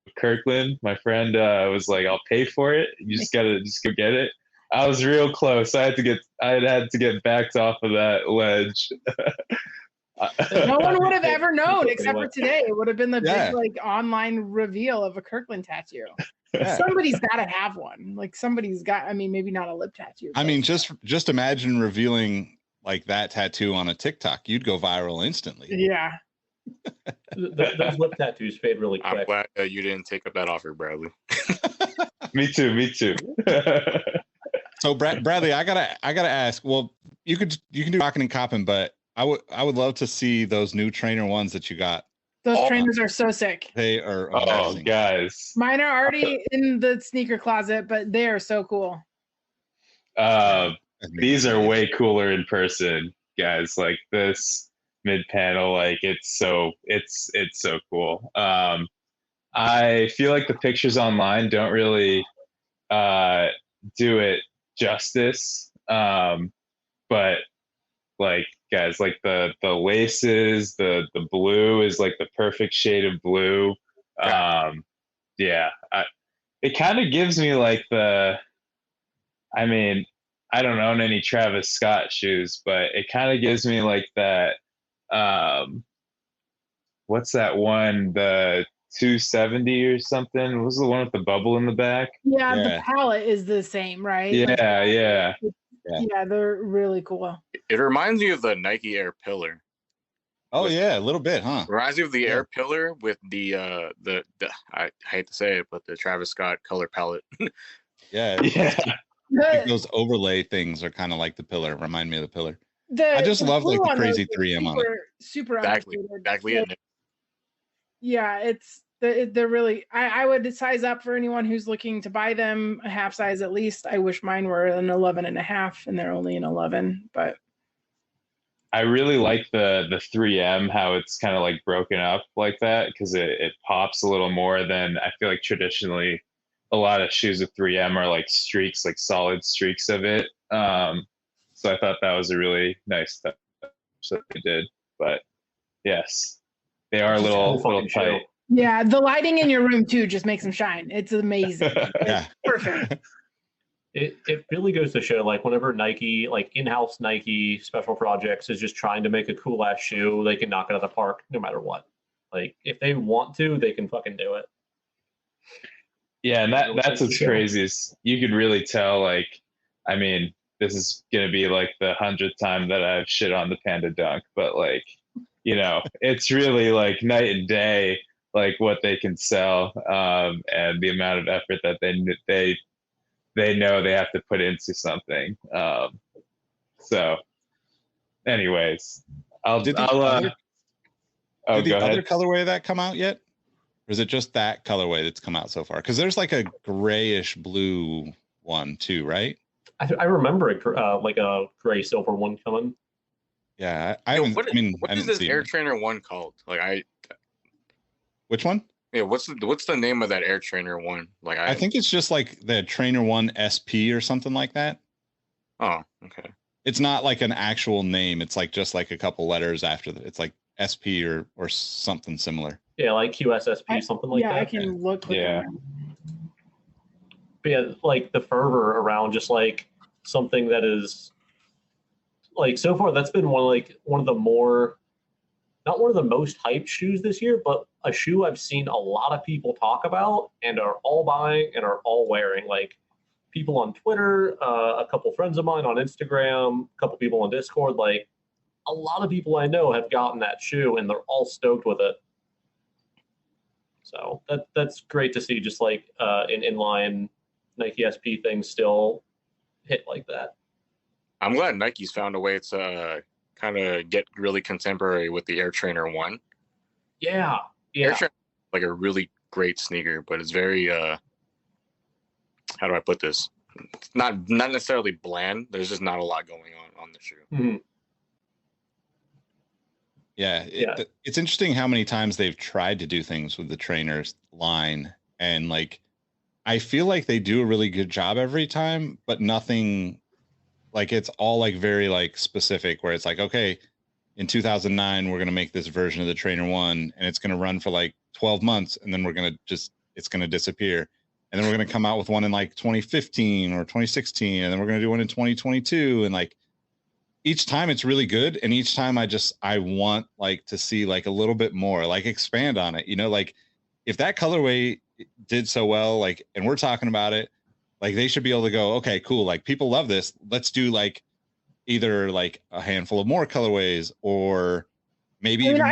Speaker 5: of Kirkland. My friend was like, "I'll pay for it. You just go get it." I was real close. I had to get backed off of that ledge.
Speaker 8: No one would have ever known except for today. It would have been the big like online reveal of a Kirkland tattoo. Somebody's got to have one. Like somebody's got. I mean, maybe not a lip tattoo.
Speaker 1: I mean, just imagine revealing like that tattoo on a TikTok. You'd go viral instantly.
Speaker 8: Yeah.
Speaker 4: Those lip tattoos fade really quick.
Speaker 7: I'm glad you didn't take up that offer, Bradley.
Speaker 5: Me too.
Speaker 1: So Bradley, I gotta ask. Well, you can do Rockin' and Coppin', but I would love to see those new trainer ones that you got.
Speaker 8: Those trainers are so sick.
Speaker 1: They are
Speaker 5: amazing. Guys.
Speaker 8: Mine are already in the sneaker closet, but they are so cool.
Speaker 5: These are way cooler in person, guys. Like this mid panel, like it's so cool. I feel like the pictures online don't really do it justice. But like guys, like the laces, the blue is like the perfect shade of blue. It kind of gives me like I mean, I don't own any Travis Scott shoes, but it kind of gives me like that what's that one, the 270 or something? What was the one with the bubble in the back?
Speaker 8: Yeah. The palette is the same, right?
Speaker 5: Yeah.
Speaker 8: Yeah, they're really cool.
Speaker 7: It reminds me of the Nike Air Pillar.
Speaker 1: Oh yeah, a little bit, huh?
Speaker 7: Reminds me of the Air Pillar with the I hate to say it, but the Travis Scott color palette.
Speaker 1: Yeah. Like those overlay things are kind of like the Pillar. Remind me of the Pillar. I just love like the crazy 3M on it.
Speaker 8: Super
Speaker 7: exactly.
Speaker 8: Yeah, they're really. I would size up for anyone who's looking to buy them a half size at least. I wish mine were an 11.5, and they're only an 11. But
Speaker 5: I really like the 3M, how it's kind of like broken up like that, because it pops a little more than I feel like traditionally a lot of shoes with 3M are like streaks, like solid streaks of it. So I thought that was a really nice touch that they did. But yes, they are a little tight.
Speaker 8: Yeah, the lighting in your room too just makes them shine. It's amazing.
Speaker 1: Yeah,
Speaker 8: perfect.
Speaker 4: It really goes to show, like, whenever Nike, like in-house Nike special projects is just trying to make a cool ass shoe, they can knock it out of the park no matter what. Like, if they want to, they can fucking do it.
Speaker 5: Yeah, and that's what's crazy is you could really tell, like, I mean, this is gonna be like the 100th time that I've shit on the Panda Dunk, but like, you know, it's really like night and day, like what they can sell, and the amount of effort that they know they have to put into something. So anyways,
Speaker 1: did the other colorway of that come out yet? Or is it just that colorway that's come out so far? Because there's like a grayish blue one too, right?
Speaker 4: I remember like a gray silver one coming.
Speaker 1: Yeah, I haven't.
Speaker 7: What is this Air Trainer one called? Like
Speaker 1: which one?
Speaker 7: Yeah, what's the name of that Air Trainer one? Like
Speaker 1: I think it's just like the Trainer One SP or something like that.
Speaker 7: Oh, okay.
Speaker 1: It's not like an actual name. It's like just like a couple letters after it's like SP or something similar.
Speaker 4: Yeah, like QSSP, something like that.
Speaker 8: Yeah, I can look.
Speaker 5: Yeah.
Speaker 4: But yeah, like the fervor around just like something that is like, so far that's been one of the more, not one of the most hyped shoes this year, but a shoe I've seen a lot of people talk about and are all buying and are all wearing. Like people on Twitter, a couple friends of mine on Instagram, a couple people on Discord, like a lot of people I know have gotten that shoe and they're all stoked with it. So that's great to see, just like an inline Nike SP thing still hit like that.
Speaker 7: I'm glad Nike's found a way to kind of get really contemporary with the Air Trainer 1.
Speaker 4: Yeah.
Speaker 7: Air Trainer is like a really great sneaker, but it's very how do I put this? It's not necessarily bland. There's just not a lot going on the shoe.
Speaker 4: Mm-hmm.
Speaker 1: Yeah, it's interesting how many times they've tried to do things with the trainers line, and like I feel like they do a really good job every time, but nothing, like it's all like very like specific, where it's like, okay, in 2009 we're going to make this version of the Trainer One and it's going to run for like 12 months and then it's going to disappear, and then we're going to come out with one in like 2015 or 2016, and then we're going to do one in 2022, and like each time it's really good, and each time I want like to see like a little bit more, like expand on it, you know, like if that colorway did so well, like, and we're talking about it, like they should be able to go, okay, cool, like people love this, let's do like either like a handful of more colorways, or maybe even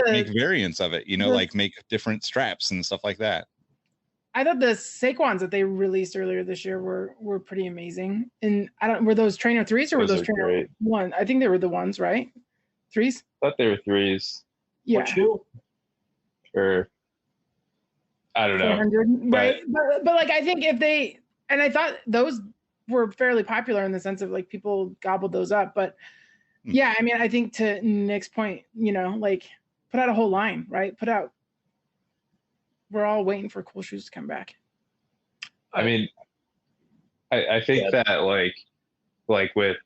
Speaker 1: make variants of it, you know, like make different straps and stuff like that.
Speaker 8: I thought the Saquons that they released earlier this year were pretty amazing. And were those trainer 3s or were those trainer 1? I think they were the ones, right? 3s?
Speaker 5: I thought they were 3s.
Speaker 8: Yeah.
Speaker 5: Or I don't know.
Speaker 8: Right. But like I think I thought those were fairly popular in the sense of like people gobbled those up. But yeah, I mean, I think to Nick's point, you know, like put out a whole line, right? We're all waiting for cool shoes to come back.
Speaker 5: I mean, I think that like with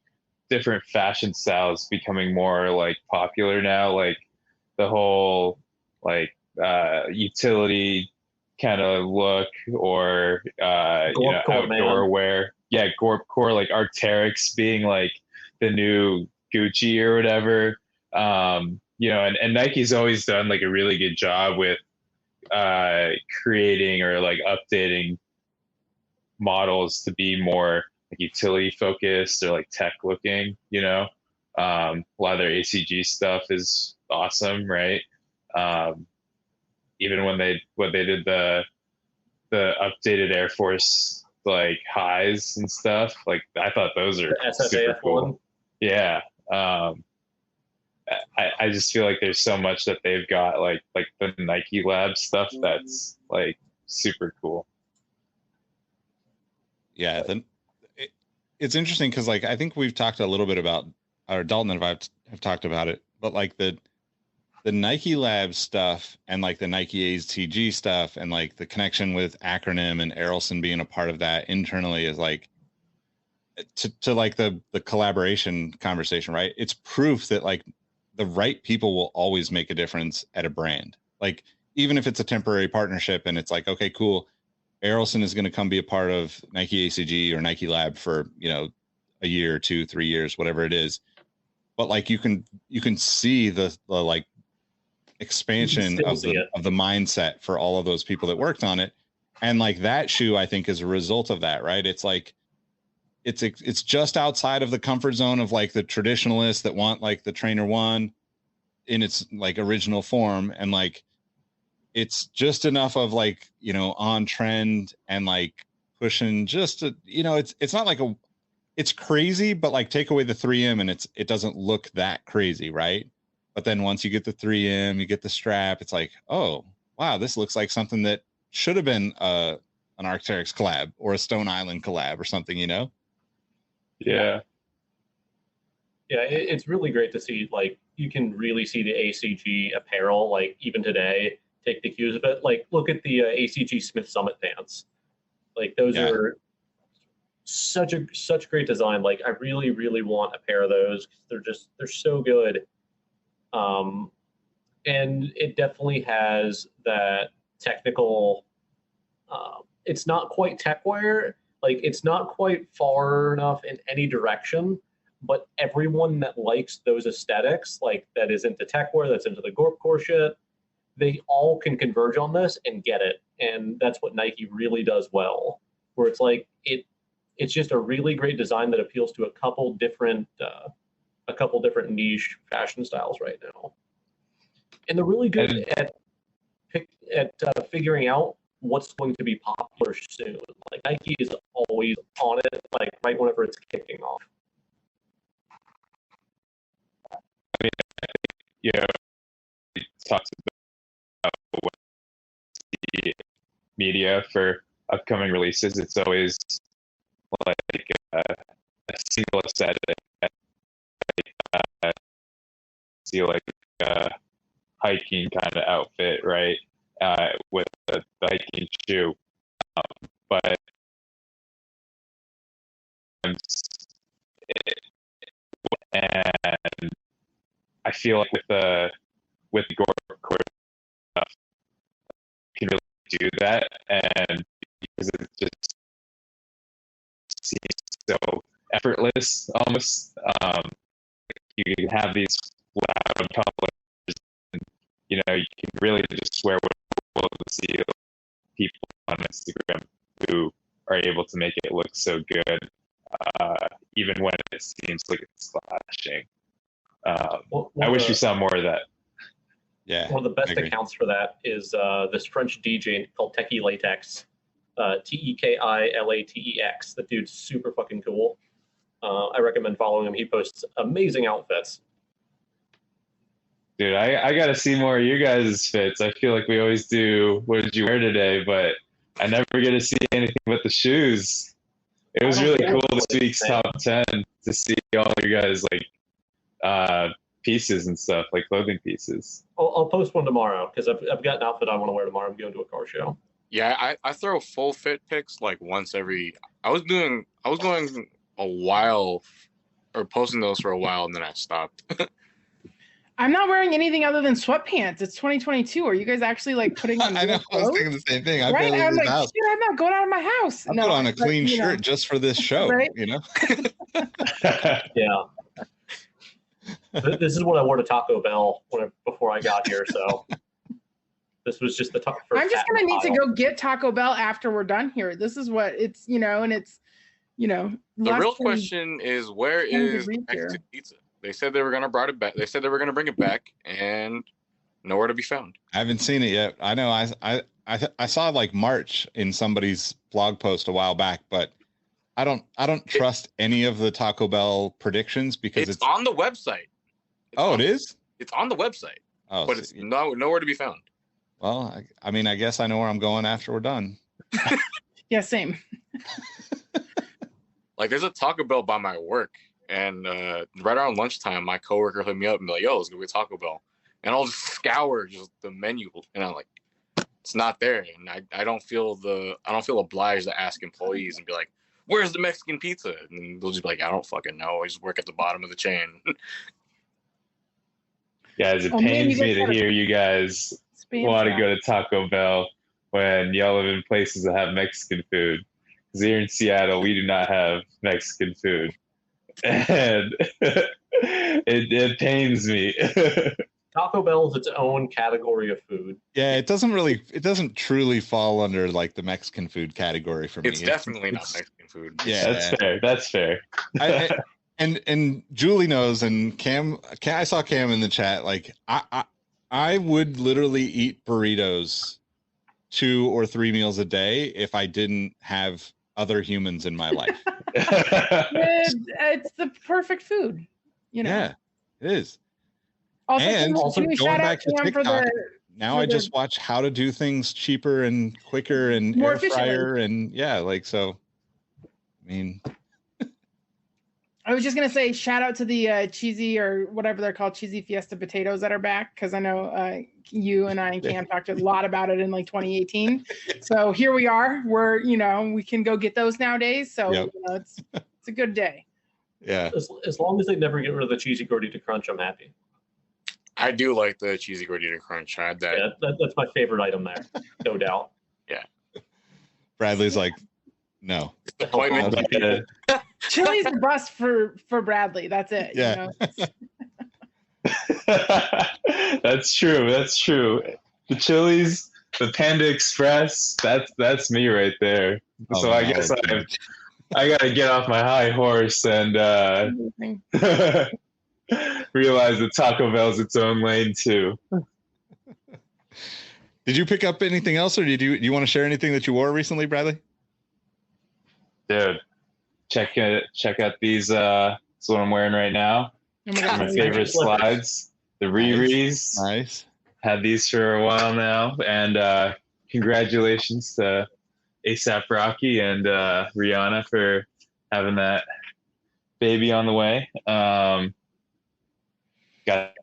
Speaker 5: different fashion styles becoming more like popular now, like the whole like utility kind of look, or you know, outdoor wear. Yeah, Gorp Core, like Arc'teryx being like the new Gucci or whatever. You know, and Nike's always done like a really good job with creating or like updating models to be more like utility focused or like tech looking, you know. A lot of their ACG stuff is awesome, right? Even when they did the updated Air Force like highs and stuff, like I thought those are super cool. Yeah. I just feel like there's so much that they've got, like the Nike Lab stuff that's like super cool.
Speaker 1: Yeah, it's interesting because like I think we've talked a little bit about, or Dalton and I have talked about it, but like the Nike Lab stuff and like the Nike ACG stuff and like the connection with Acronym and Errolson being a part of that internally is like to like the collaboration conversation, right? It's proof that like the right people will always make a difference at a brand. Like even if it's a temporary partnership and it's like, okay, cool, Errolson is going to come be a part of Nike ACG or Nike Lab for, you know, a year, 2, 3 years, whatever it is. But like you can see the like expansion of the mindset for all of those people that worked on it. And like that shoe, I think, is a result of that, right? It's like it's just outside of the comfort zone of like the traditionalists that want like the Trainer 1 in its like original form, and like it's just enough of like, you know, on trend and like pushing just to, you know, it's not like it's crazy, but like take away the 3M and it doesn't look that crazy, right? But then once you get the 3M, you get the strap, it's like, oh wow, this looks like something that should have been an Arc'teryx collab or a Stone Island collab or something, you know?
Speaker 5: Yeah.
Speaker 4: It's really great to see, like, you can really see the ACG apparel, like, even today, take the cues of it. Like, look at the ACG Smith Summit pants. Like, those are such great design. Like, I really, really want a pair of those. They're so good. And it definitely has that technical, it's not quite tech wear. Like, it's not quite far enough in any direction, but everyone that likes those aesthetics, like that is into tech wear, that's into the Gorp Core shit, they all can converge on this and get it. And that's what Nike really does well, where it's like it's just a really great design that appeals to a couple different niche fashion styles right now. And they're really good at figuring out what's going to be popular soon. Like Nike is always on it, like right whenever it's kicking off.
Speaker 5: I mean, you know, we talked about what the media for upcoming releases. It's always like a single aesthetic. See like a hiking kind of outfit, right? With the hiking shoe, but and I feel like with the Gorp Core stuff, you can really do that, and because it just seems so effortless, almost. You can have these loud colors, and you know you can really just wear what will see people on Instagram who are able to make it look so good, even when it seems like it's slashing. I wish we saw more of that.
Speaker 1: Yeah.
Speaker 4: One of the best accounts for that is this French DJ called Techie Latex, Tekilatex. That dude's super fucking cool. I recommend following him. He posts amazing outfits.
Speaker 5: Dude, I got to see more of you guys' fits. I feel like we always do, what did you wear today? But I never get to see anything but the shoes. It was really cool this week's top 10 to see all you guys like pieces and stuff, like clothing pieces.
Speaker 4: I'll post one tomorrow because I've got an outfit I want to wear tomorrow. I'm going to a car show.
Speaker 7: Yeah, I throw full fit pics like once every. I was going a while, or posting those for a while, and then I stopped.
Speaker 8: I'm not wearing anything other than sweatpants. It's 2022. Are you guys actually like putting on
Speaker 1: I know. I was thinking the same thing.
Speaker 8: Right? I'm like, shit, I'm not going out of my house.
Speaker 1: I put on a clean shirt just for this show,
Speaker 8: right?
Speaker 1: you know?
Speaker 4: Yeah. This is what I wore to Taco Bell before I got here, so this was just the first.
Speaker 8: I'm just going to need to go get Taco Bell after we're done here. This is what it's, and it's,
Speaker 7: The real question is, where is Mexican pizza? They said they were going to bring it back. They said they were going to bring it back, and nowhere to be found.
Speaker 1: I haven't seen it yet. I know I saw like March in somebody's blog post a while back, but I don't trust any of the Taco Bell predictions because it's
Speaker 7: on the website.
Speaker 1: It is?
Speaker 7: It's on the website.
Speaker 1: Oh,
Speaker 7: but it's nowhere to be found.
Speaker 1: Well, I mean, I guess I know where I'm going after we're done.
Speaker 8: Yeah, same.
Speaker 7: Like, there's a Taco Bell by my work. And right around lunchtime, my coworker hit me up and be like, "Yo, let's go get Taco Bell." And I'll just scour just the menu, and I'm like, "It's not there." And I don't feel obliged to ask employees and be like, "Where's the Mexican pizza?" And they'll just be like, "I don't fucking know. I just work at the bottom of the chain."
Speaker 5: Guys, it pains me to hear you guys want to go to Taco Bell when y'all live in places that have Mexican food. Because here in Seattle, we do not have Mexican food. And it pains me.
Speaker 4: Taco Bell is its own category of food.
Speaker 1: Yeah, it doesn't truly fall under like the Mexican food category for me.
Speaker 7: It's definitely not Mexican food.
Speaker 1: Yeah,
Speaker 5: that's fair.
Speaker 1: And Julie knows, and Cam, I saw Cam in the chat. Like I would literally eat burritos 2 or 3 meals a day if I didn't have other humans in my life.
Speaker 8: It's the perfect food,
Speaker 1: Yeah, it is.
Speaker 8: Also,
Speaker 1: and going back to TikTok, now I just watch how to do things cheaper and quicker and
Speaker 8: more
Speaker 1: air fryer and so. I mean,
Speaker 8: I was just gonna say shout out to the cheesy or whatever they're called, cheesy fiesta potatoes that are back, because I know you and I and Cam talked a lot about it in like 2018. So here we are. We're we can go get those nowadays. So it's a good day.
Speaker 1: Yeah.
Speaker 4: As long as they never get rid of the cheesy gordita crunch, I'm happy.
Speaker 7: I do like the cheesy gordita crunch. I had that.
Speaker 4: Yeah, that's my favorite item there, no doubt.
Speaker 7: Yeah.
Speaker 1: Bradley's like, no.
Speaker 8: Chili's the bust for Bradley. That's it.
Speaker 1: Yeah.
Speaker 5: That's true. That's true. The Chili's, the Panda Express, that's me right there. So I guess I got to get off my high horse and realize that Taco Bell's its own lane too.
Speaker 1: Did you pick up anything else, or do you want to share anything that you wore recently, Bradley?
Speaker 5: Dude, check out these. This is what I'm wearing right now. My favorite slides, the Riri's.
Speaker 1: Nice.
Speaker 5: Had these for a while now, and congratulations to ASAP Rocky and Rihanna for having that baby on the way. Got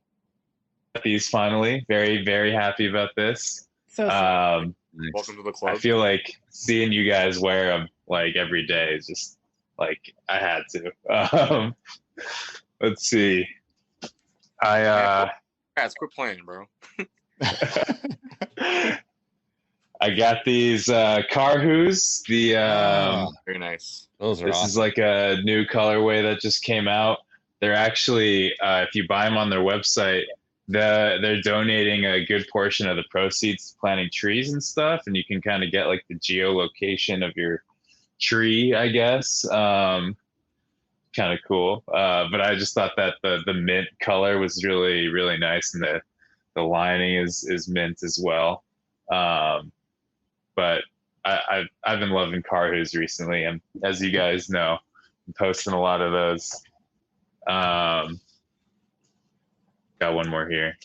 Speaker 5: these finally. Very, very happy about this.
Speaker 8: So
Speaker 7: welcome to the club.
Speaker 5: I feel like seeing you guys wear them like every day is just like I had to. Let's see.
Speaker 7: Quit playing, bro.
Speaker 5: I got these Carhoos.
Speaker 7: Very nice.
Speaker 1: Those are
Speaker 5: This
Speaker 1: awesome.
Speaker 5: is like a new colorway that just came out. They're actually, if you buy them on their website, they're donating a good portion of the proceeds to planting trees and stuff, and you can kind of get like the geolocation of your tree, I guess. Kind of cool. But I just thought that the mint color was really, really nice, and the lining is mint as well. But I've been loving Carhu's recently, and as you guys know, I'm posting a lot of those. Got one more here.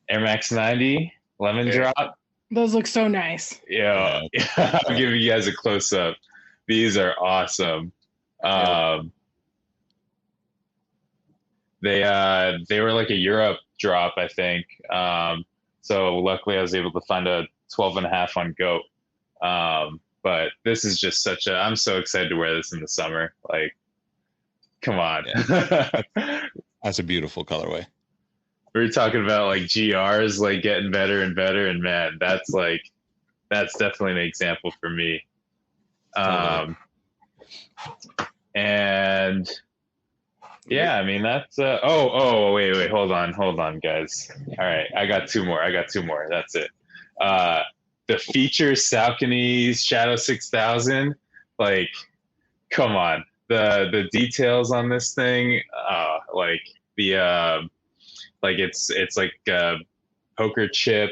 Speaker 5: Air Max 90 Lemon Drop.
Speaker 8: Those look so nice.
Speaker 5: Yeah. I'll give you guys a close up. These are awesome. They were like a Europe drop, I think. So luckily I was able to find a 12.5 on Goat. But this is just I'm so excited to wear this in the summer. Like, come on.
Speaker 1: Yeah. That's a beautiful colorway.
Speaker 5: We were talking about like GRs like getting better and better, and man, that's definitely an example for me. And yeah, I mean that's wait, hold on, guys. All right, I got two more. That's it. The feature Saucony's Shadow 6000, like, come on, the details on this thing, like the like it's like a poker chip.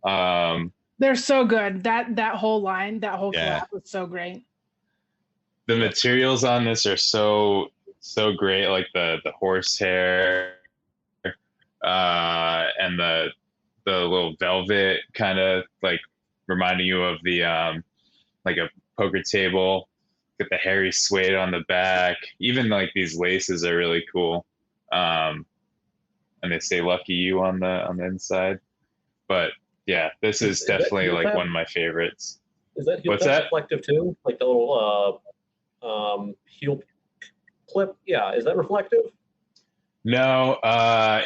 Speaker 8: They're so good. That whole line, that whole collab was so great.
Speaker 5: The materials on this are so great, like the horsehair, and the little velvet kind of like reminding you of the like a poker table. Get the hairy suede on the back. Even like these laces are really cool. And they say "Lucky You" on the inside. But yeah, this is definitely like one of my favorites.
Speaker 4: Is that heel
Speaker 5: What's that?
Speaker 4: reflective too? Like the little heel clip? Yeah, is that reflective?
Speaker 5: No,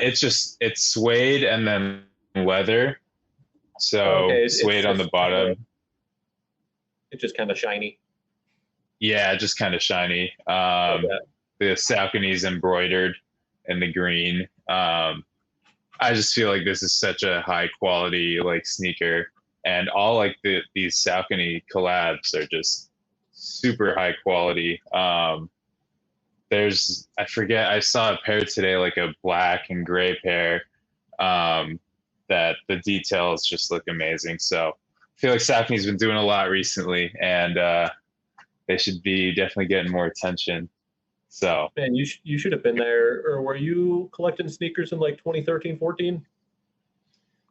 Speaker 5: it's suede and then leather. So suede on the bottom.
Speaker 4: It's just kind of shiny.
Speaker 5: Yeah, just kind of shiny. The Saucony's embroidered in the green. I just feel like this is such a high quality like sneaker, and all like these Saucony collabs are just super high quality. I saw a pair today, like a black and gray pair, that the details just look amazing. So I feel like Saucony's been doing a lot recently, and they should be definitely getting more attention. So
Speaker 4: man, you should have been there. Or were you collecting sneakers in like 2013, 14?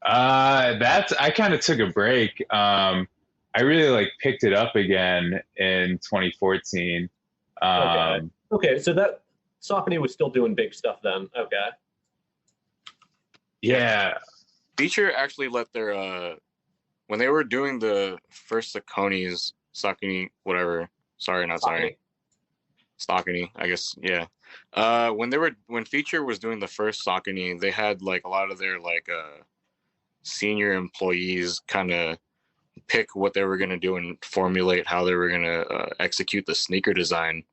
Speaker 5: I kind of took a break. I really like picked it up again in 2014.
Speaker 4: Okay, so that Saucony was still doing big stuff then. Okay.
Speaker 5: Yeah.
Speaker 7: Feature actually let their when they were doing the first Saucony, whatever. Sorry, not sorry. Saucony, I guess, yeah. When Feature was doing the first Saucony, they had like a lot of their like senior employees kind of pick what they were gonna do and formulate how they were gonna execute the sneaker design.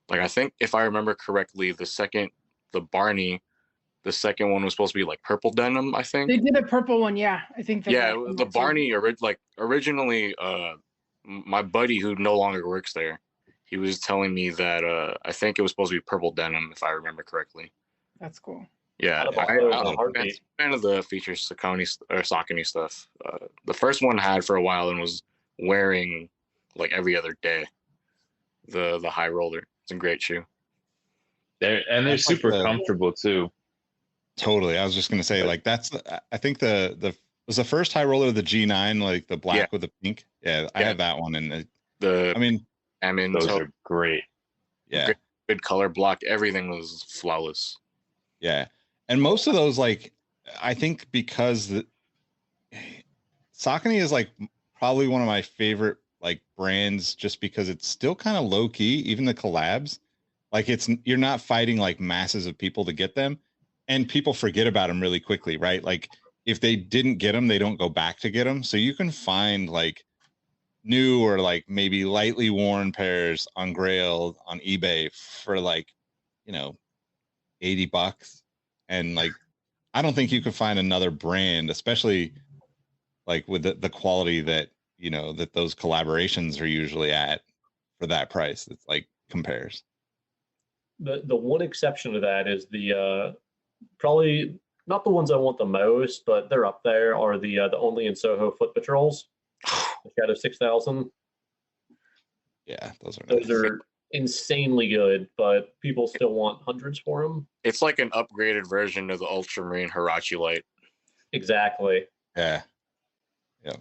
Speaker 7: Like I think if I remember correctly, the second one was supposed to be like purple denim. I think
Speaker 8: they did a purple one. Yeah, I think.
Speaker 7: The Barney originally, my buddy who no longer works there, he was telling me that I think it was supposed to be purple denim, if I remember correctly.
Speaker 8: That's cool.
Speaker 7: Yeah, I'm a fan of the Feature Saucony stuff. The first one I had for a while and was wearing like every other day. The high roller. It's a great shoe.
Speaker 5: They're super comfortable too.
Speaker 1: Totally. I was just gonna say like I think was the first high roller the G9, like the black with the pink. Yeah, I have that one, and
Speaker 5: those are great.
Speaker 1: Yeah,
Speaker 7: good color block. Everything was flawless.
Speaker 1: Yeah, and most of those, like, I think because Saucony is like probably one of my favorite like brands, just because it's still kind of low key. Even the collabs, like you're not fighting like masses of people to get them, and people forget about them really quickly, right? Like if they didn't get them, they don't go back to get them. So you can find like new or like maybe lightly worn pairs on Grail on eBay for like, $80. And like, I don't think you could find another brand, especially like with the quality that, you know, that those collaborations are usually at for that price. It's like compares.
Speaker 4: The one exception to that is the probably not the ones I want the most, but they're up there, are the Only in Soho foot patrols, the Shadow 6000.
Speaker 1: Yeah, those
Speaker 4: Those
Speaker 1: nice.
Speaker 4: are insanely good, but people still want hundreds for them.
Speaker 7: It's like an upgraded version of the Ultramarine Hirachi Light.
Speaker 4: Exactly.
Speaker 1: Yeah. Yeah.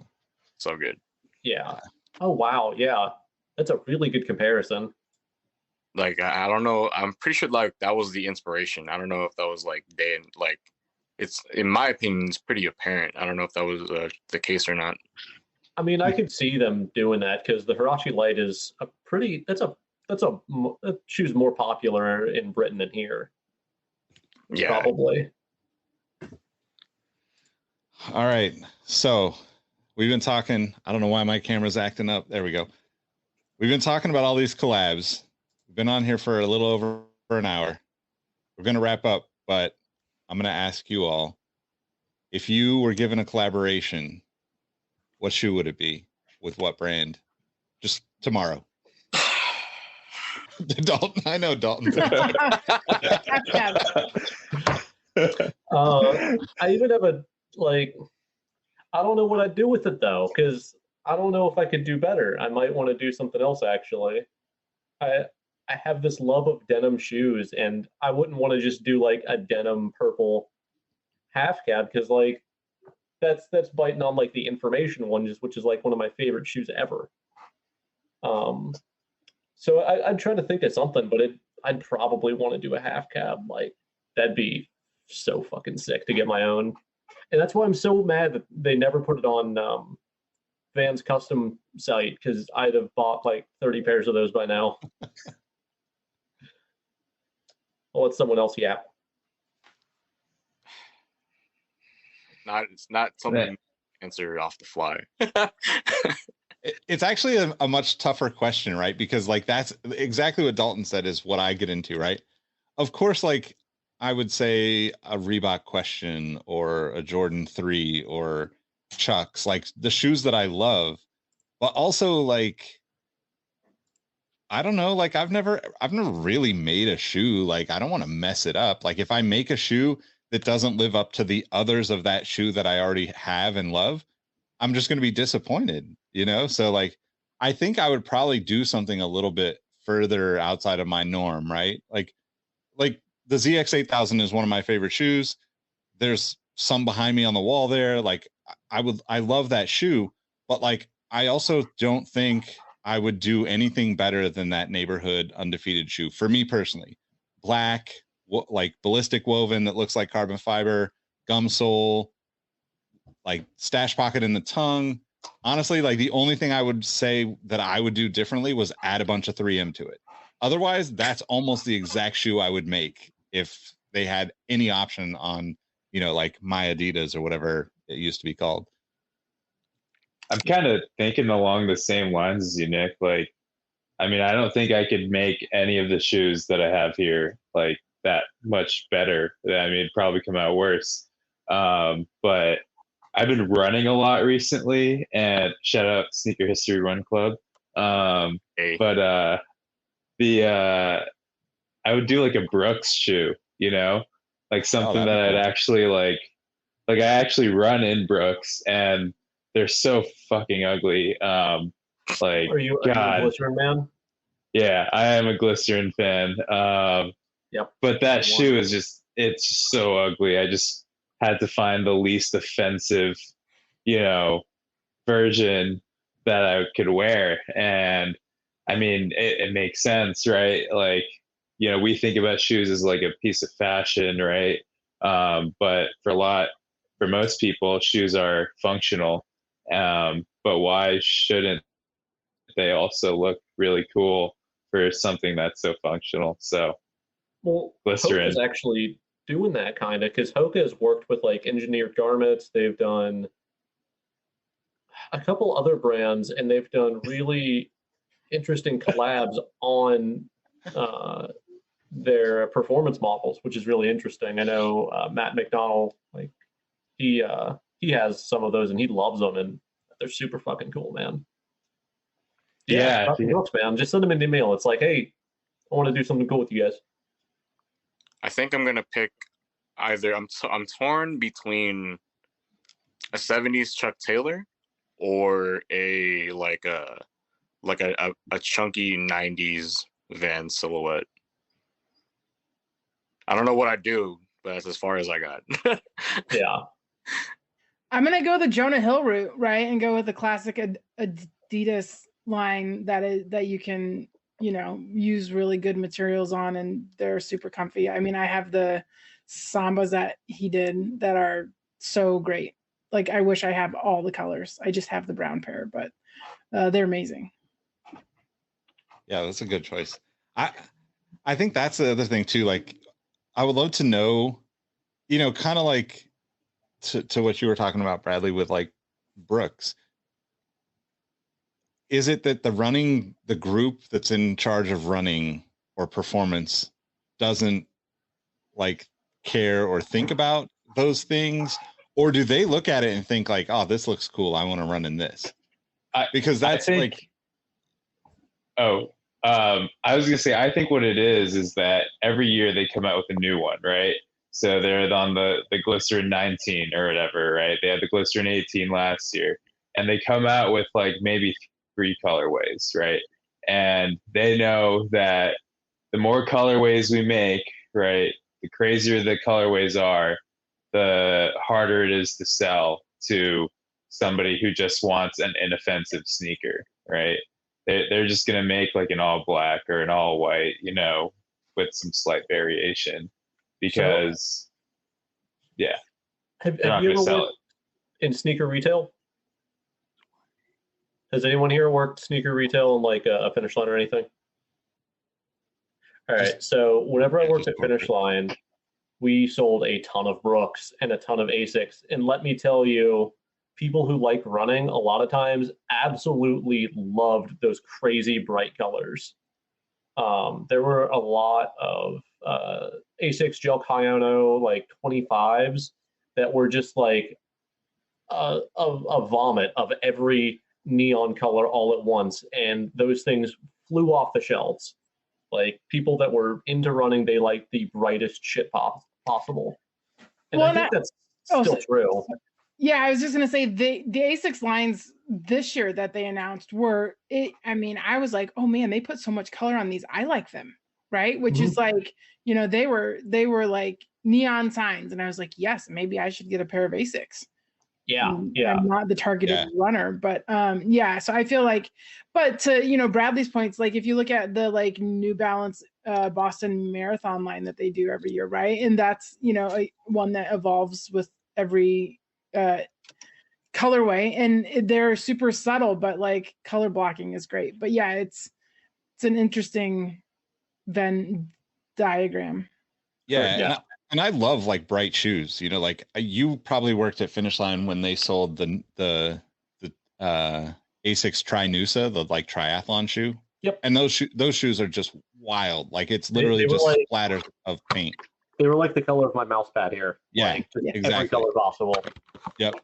Speaker 7: So good.
Speaker 4: Yeah. Oh wow. Yeah, that's a really good comparison.
Speaker 7: Like I don't know. I'm pretty sure like that was the inspiration. I don't know if that was like it's, in my opinion, it's pretty apparent. I don't know if that was the case or not.
Speaker 4: I mean, I could see them doing that because the Hirachi Light is that shoe's more popular in Britain than here.
Speaker 7: Yeah.
Speaker 4: Probably.
Speaker 1: All right. So we've been talking. I don't know why my camera's acting up. There we go. We've been talking about all these collabs. We've been on here for a little over an hour. We're going to wrap up, but I'm going to ask you all, if you were given a collaboration, what shoe would it be? With what brand? Just tomorrow. Dalton, I know Dalton.
Speaker 4: I even have I don't know what I'd do with it though, because I don't know if I could do better. I might want to do something else actually. I have this love of denim shoes, and I wouldn't want to just do like a denim purple half cab because like that's biting on like the information one, which is like one of my favorite shoes ever. So I'd try to think of something, but I'd probably want to do a half cab. Like that'd be so fucking sick to get my own, and that's why I'm so mad that they never put it on Vans custom site, because I'd have bought like 30 pairs of those by now. I'll let someone else yap.
Speaker 7: It's not something you answer off the fly.
Speaker 1: It's actually a much tougher question, right? Because like that's exactly what Dalton said is what I get into, right? Of course, like I would say a Reebok Question or a Jordan 3 or Chucks, like the shoes that I love, but also like I don't know, like I've never really made a shoe. Like I don't want to mess it up. Like if I make a shoe that doesn't live up to the others of that shoe that I already have and love, I'm just going to be disappointed, you know? So like I think I would probably do something a little bit further outside of my norm, right? Like the ZX8000 is one of my favorite shoes. There's some behind me on the wall there. Like I love that shoe, but like I also don't think I would do anything better than that neighborhood undefeated shoe for me personally. Black, like ballistic woven that looks like carbon fiber, gum sole, like stash pocket in the tongue. Honestly, like the only thing I would say that I would do differently was add a bunch of 3M to it. Otherwise, that's almost the exact shoe I would make if they had any option on, you know, like my Adidas or whatever it used to be called.
Speaker 5: I'm kind of thinking along the same lines as you, Nick. Like, I mean, I don't think I could make any of the shoes that I have here like that much better. I mean, it'd probably come out worse. But I've been running a lot recently, and shout out Sneaker History Run Club.
Speaker 7: Hey.
Speaker 5: But I would do like a Brooks shoe, you know, like something that I'd actually like I actually run in Brooks, and they're so fucking ugly. Like,
Speaker 4: Are you
Speaker 5: God,
Speaker 4: a glycerin man?
Speaker 5: Yeah, I am a glycerin fan.
Speaker 4: Yep.
Speaker 5: But that shoe is it's just so ugly. I just had to find the least offensive, you know, version that I could wear. And I mean, it makes sense, right? Like, you know, we think about shoes as like a piece of fashion, right? But for most people, shoes are functional. But why shouldn't they also look really cool for something that's so functional? So,
Speaker 4: well,
Speaker 5: glycerin
Speaker 4: is actually doing that kind of, because Hoka has worked with like engineered garments. They've done a couple other brands, and they've done really interesting collabs on their performance models, which is really interesting. I know Matt McDonald, like he has some of those and he loves them, and they're super fucking cool, man. Yeah, Brooks, man. Just send them an email. It's like, hey, I want to do something cool with you guys.
Speaker 7: I think I'm gonna pick either. I'm torn between a '70s Chuck Taylor or a chunky '90s Van silhouette. I don't know what I'd do, but that's as far as I got.
Speaker 4: Yeah.
Speaker 8: I'm gonna go the Jonah Hill route, right, and go with the classic Adidas line that you can, use really good materials on, and they're super comfy. I mean, I have the Sambas that he did that are so great. Like, I wish I have all the colors. I just have the brown pair, but they're amazing.
Speaker 1: Yeah, that's a good choice. I think that's the other thing too. Like, I would love to know, kind of like to what you were talking about, Bradley, with like Brooks. Is it that the group that's in charge of running or performance doesn't like care or think about those things, or do they look at it and think like, oh, this looks cool, I want to run in this? Because that's I
Speaker 5: was gonna say, I think what it is that every year they come out with a new one, right? So they're on the Glycerin 19 or whatever, right? They had the Glycerin 18 last year, and they come out with like maybe 3 colorways, right? And they know that the more colorways we make, right, the crazier the colorways are, the harder it is to sell to somebody who just wants an inoffensive sneaker, right? They're just going to make like an all black or an all white, with some slight variation, because
Speaker 4: have you ever worked in sneaker retail? Has anyone here worked sneaker retail in like a Finish Line or anything? All right. So whenever I worked at Finish Line, we sold a ton of Brooks and a ton of Asics. And let me tell you, people who like running a lot of times absolutely loved those crazy bright colors. There were a lot of Asics Gel Kyono like 25s that were just like a vomit of every neon color all at once, and those things flew off the shelves. Like, people that were into running, they liked the brightest shit possible. And I think that's still true.
Speaker 8: Yeah, I was just gonna say the Asics lines this year that they announced were it. I mean, I was like, oh man, they put so much color on these. I like them, right? Which is like, they were like neon signs, and I was like, yes, maybe I should get a pair of Asics.
Speaker 4: Yeah.
Speaker 8: I'm not the targeted runner, but so I feel like, but to Bradley's points, like if you look at the like New Balance Boston Marathon line that they do every year, right? And that's one that evolves with every colorway, and they're super subtle, but like color blocking is great. But yeah, it's an interesting Venn diagram.
Speaker 1: And I love like bright shoes, like you probably worked at Finish Line when they sold the Asics Trinusa, the like triathlon shoe.
Speaker 4: Yep.
Speaker 1: And those shoes are just wild. Like, it's literally just like splatters of paint.
Speaker 4: They were like the color of my mouse pad here.
Speaker 1: Yeah,
Speaker 4: like,
Speaker 1: exactly.
Speaker 4: Every color possible.
Speaker 1: Yep.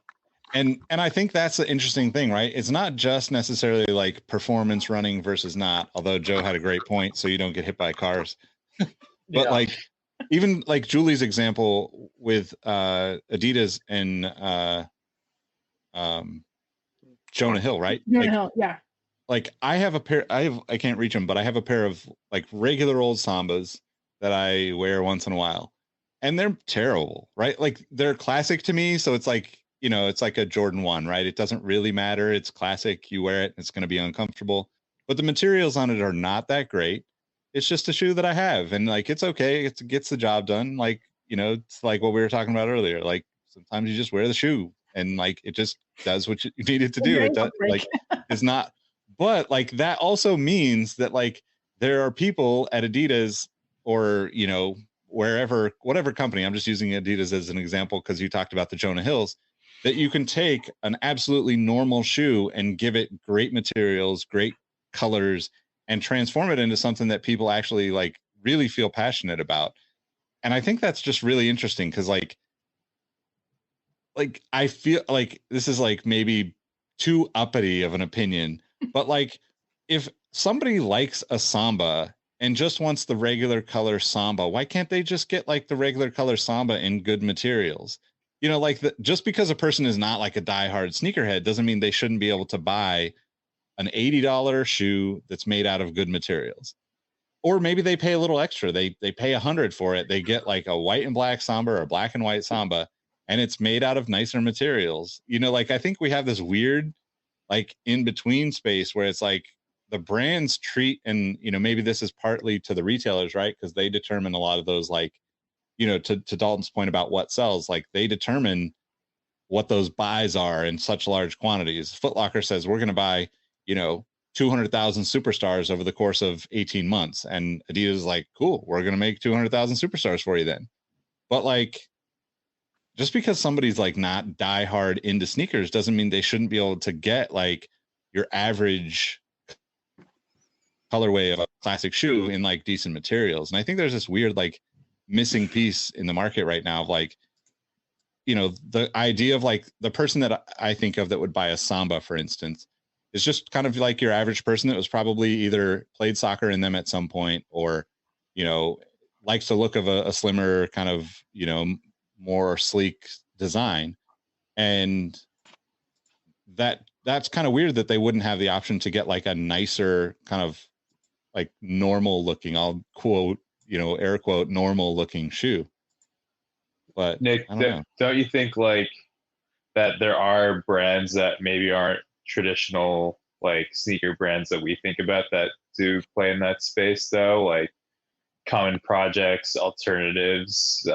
Speaker 1: And I think that's the interesting thing, right? It's not just necessarily like performance running versus not, although Joe had a great point, so you don't get hit by cars. But like, even like Julie's example with Adidas and Jonah Hill, right?
Speaker 8: Jonah Hill, yeah.
Speaker 1: Like, I have a pair, I can't reach them, but I have a pair of like regular old Sambas that I wear once in a while, and they're terrible, right? Like, they're classic to me, so it's like, it's like a Jordan 1, right? It doesn't really matter. It's classic. You wear it, it's going to be uncomfortable, but the materials on it are not that great. It's just a shoe that I have, and like, it's okay. It gets the job done. Like, it's like what we were talking about earlier. Like, sometimes you just wear the shoe and like, it just does what you need it to do. It does, like, it's not, but like, that also means that like, there are people at Adidas or, wherever, whatever company, I'm just using Adidas as an example, because you talked about the Jonah Hills, that you can take an absolutely normal shoe and give it great materials, great colors, and transform it into something that people actually like really feel passionate about. And I think that's just really interesting because like I feel like this is like maybe too uppity of an opinion, but like if somebody likes a Samba and just wants the regular color Samba, why can't they just get like the regular color Samba in good materials? You know, like just because a person is not like a diehard sneakerhead doesn't mean they shouldn't be able to buy an $80 shoe that's made out of good materials. Or maybe they pay a little extra. They pay $100 for it. They get like a white and black Samba or a black and white Samba, and it's made out of nicer materials. You know, like I think we have this weird like in between space where it's like the brands treat, and you know, maybe this is partly to the retailers, right? Because they determine a lot of those, like, you know, to Dalton's point about what sells, like they determine what those buys are in such large quantities. Foot Locker says we're going to buy, you know, 200,000 superstars over the course of 18 months. And Adidas is like, cool, we're going to make 200,000 superstars for you then. But like, just because somebody's like not diehard into sneakers doesn't mean they shouldn't be able to get like your average colorway of a classic shoe in like decent materials. And I think there's this weird like missing piece in the market right now of like, you know, the idea of like the person that I think of that would buy a Samba, for instance, is just kind of like your average person that was probably either played soccer in them at some point or, you know, likes the look of a slimmer kind of, you know, more sleek design. And that's kind of weird that they wouldn't have the option to get like a nicer kind of like normal looking, I'll quote, you know, air quote, normal looking shoe. But
Speaker 5: Nick, don't you think like that there are brands that maybe aren't traditional like sneaker brands that we think about that do play in that space though, like common projects, alternatives,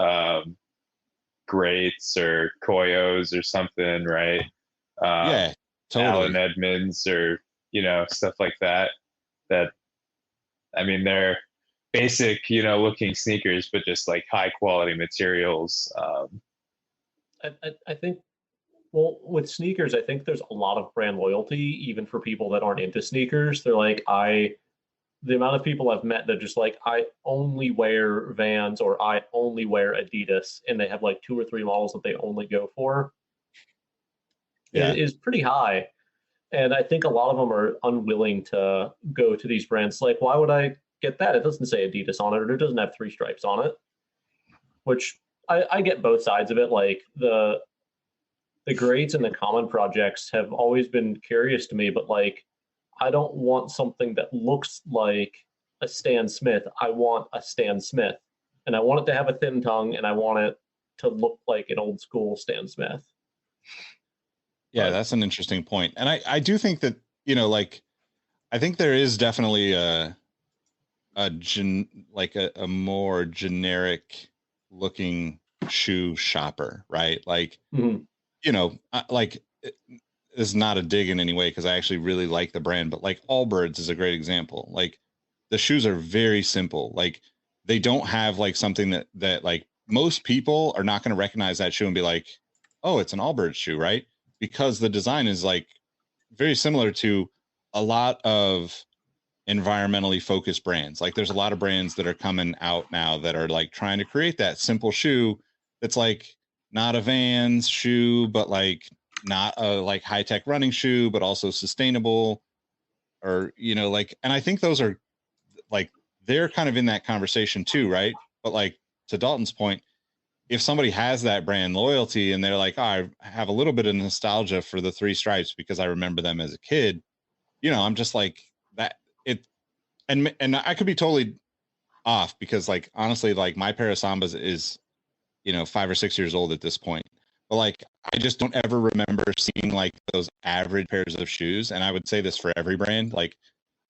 Speaker 5: greats or Koyos or something, right?
Speaker 1: Yeah, totally.
Speaker 5: Allen Edmonds or, you know, stuff like that. That, I mean, they're basic, you know, looking sneakers, but just like high quality materials.
Speaker 4: I think, well, with sneakers, I think there's a lot of brand loyalty, even for people that aren't into sneakers. They're like, the amount of people I've met that just like, I only wear Vans or I only wear Adidas, and they have like 2 or 3 models that they only go for, is pretty high. And I think a lot of them are unwilling to go to these brands. Like, why would I get that? It doesn't say Adidas on it, or it doesn't have 3 stripes on it, which I get both sides of it. Like the grades and the common projects have always been curious to me, but like, I don't want something that looks like a Stan Smith. I want a Stan Smith, and I want it to have a thin tongue, and I want it to look like an old school Stan Smith.
Speaker 1: Yeah, that's an interesting point. And I do think that, you know, like, I think there is definitely a more generic looking shoe shopper, right? Like, you know, like, this is not a dig in any way because I actually really like the brand, but like Allbirds is a great example. Like the shoes are very simple. Like they don't have like something that like most people are not going to recognize that shoe and be like, oh, it's an Allbirds shoe, right? Because the design is like very similar to a lot of environmentally focused brands. Like there's a lot of brands that are coming out now that are like trying to create that simple shoe that's like not a Vans shoe, but like not a like high-tech running shoe, but also sustainable, or, you know, like, and I think those are like, they're kind of in that conversation too, right? But like to Dalton's point, if somebody has that brand loyalty and they're like, oh, I have a little bit of nostalgia for the 3 stripes because I remember them as a kid, you know, I'm just like that. It, and I could be totally off because like, honestly, like my pair of Sambas is, you know, 5 or 6 years old at this point. But like, I just don't ever remember seeing like those average pairs of shoes. And I would say this for every brand. Like,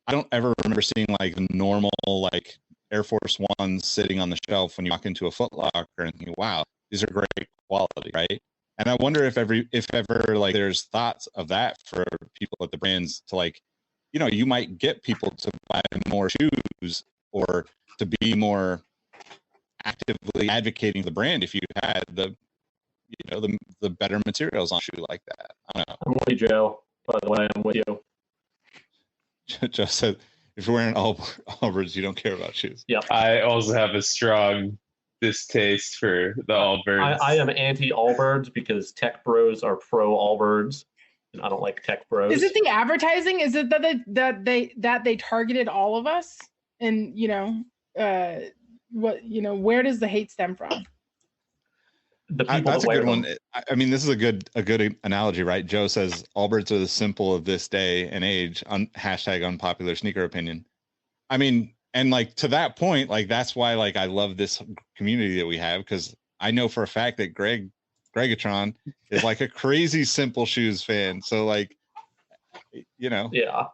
Speaker 1: I don't ever remember seeing like normal, like Air Force Ones sitting on the shelf when you walk into a Foot Locker and think, wow, these are great quality, right? And I wonder if ever like there's thoughts of that for people at the brands to like, you know, you might get people to buy more shoes or to be more actively advocating the brand if you had the, you know, the better materials on a shoe like that. I don't know.
Speaker 4: I'm with you, Joe. By the way, I'm with you.
Speaker 1: Joe said, if you're wearing Allbirds, you don't care about shoes.
Speaker 4: Yep.
Speaker 5: I also have a strong distaste for the Allbirds.
Speaker 4: I am anti Allbirds because tech bros are pro Allbirds, and I don't like tech bros.
Speaker 8: Is it the advertising? Is it that they targeted all of us? And where does the hate stem from?
Speaker 4: The people
Speaker 1: that's
Speaker 4: that
Speaker 1: a
Speaker 4: wear
Speaker 1: good
Speaker 4: them.
Speaker 1: one. I mean, this is a good analogy, right? Joe says Allbirds are the symbol of this day and age. Hashtag unpopular sneaker opinion. I mean, and like to that point, like that's why like I love this community that we have, because I know for a fact that Gregatron is like a crazy simple shoes fan. So like,
Speaker 4: Yeah.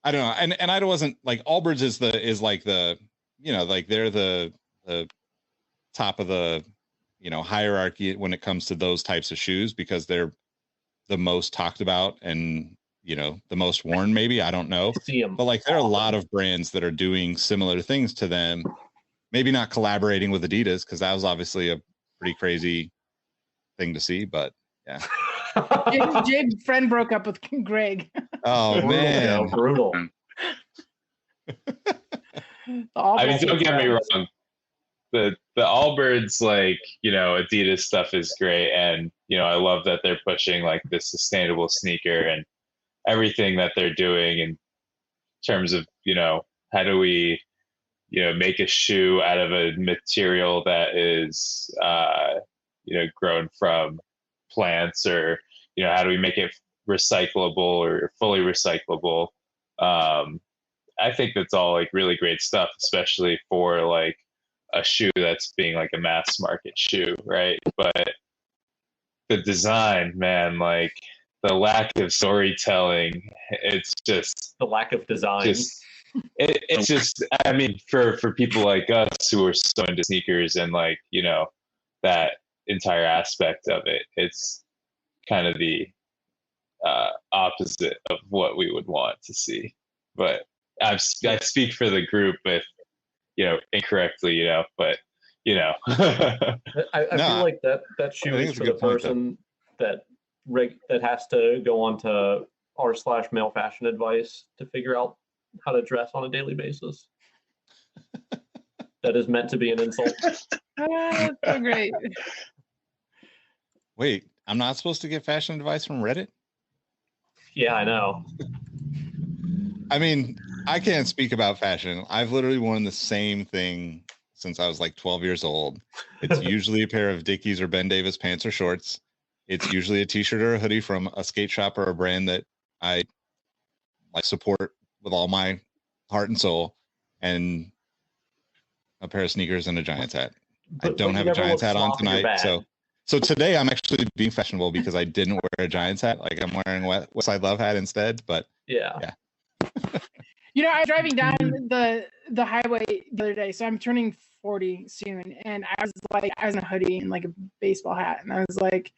Speaker 1: I don't know, and I wasn't like Allbirds is like the like they're the top of the hierarchy when it comes to those types of shoes, because they're the most talked about and the most worn, maybe. I don't know. But like there are a lot of brands that are doing similar things to them, maybe not collaborating with Adidas, because that was obviously a pretty crazy thing to see, but yeah.
Speaker 8: Jade's friend broke up with Greg.
Speaker 1: Oh man,
Speaker 4: brutal.
Speaker 5: I mean, don't get me wrong. The Allbirds, like, Adidas stuff is great, and I love that they're pushing like this sustainable sneaker and everything that they're doing in terms of how do we make a shoe out of a material that is grown from plants, or how do we make it recyclable or fully recyclable. I think that's all like really great stuff, especially for like a shoe that's being like a mass market shoe, right? But the design, man, like the lack of storytelling, it's just
Speaker 4: the lack of design.
Speaker 5: It's just, I mean, for people like us who are so into sneakers and like, that entire aspect of it, it's kind of the opposite of what we would want to see. But I speak for the group if, incorrectly, but,
Speaker 4: I feel like that shoe is for the person that has to go on to r/male fashion advice to figure out how to dress on a daily basis. That is meant to be an insult.
Speaker 8: That's so great.
Speaker 1: Wait, I'm not supposed to get fashion advice from Reddit?
Speaker 4: Yeah, I know.
Speaker 1: I mean, I can't speak about fashion. I've literally worn the same thing since I was like 12 years old. It's usually a pair of Dickies or Ben Davis pants or shorts. It's usually a t-shirt or a hoodie from a skate shop or a brand that I like support with all my heart and soul, and a pair of sneakers and a Giants hat. I don't have a Giants hat on tonight, so today I'm actually being fashionable because I didn't wear a Giants hat. Like I'm wearing a Westside Love hat instead. But
Speaker 4: yeah.
Speaker 8: I was driving down the highway the other day, so I'm turning 40 soon, and I was in a hoodie and like a baseball hat, and I was like,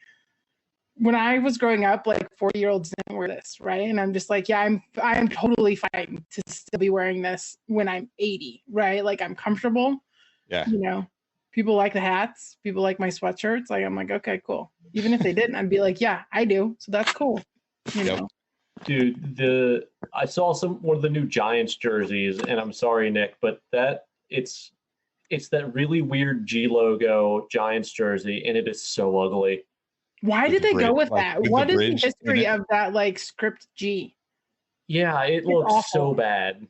Speaker 8: when I was growing up, like 40-year-olds didn't wear this, right? And I'm just like, yeah, I'm totally fine to still be wearing this when I'm 80, right? Like I'm comfortable.
Speaker 1: Yeah.
Speaker 8: People like the hats. People like my sweatshirts. Like I'm like, okay, cool. Even if they didn't, I'd be like, yeah, I do. So that's cool. You know.
Speaker 4: Dude, I saw one of the new Giants jerseys, and I'm sorry, Nick, but it's that really weird G logo Giants jersey, and it is so ugly.
Speaker 8: Why did they go with that? What is the history of that like script G?
Speaker 4: Yeah, it looks so bad.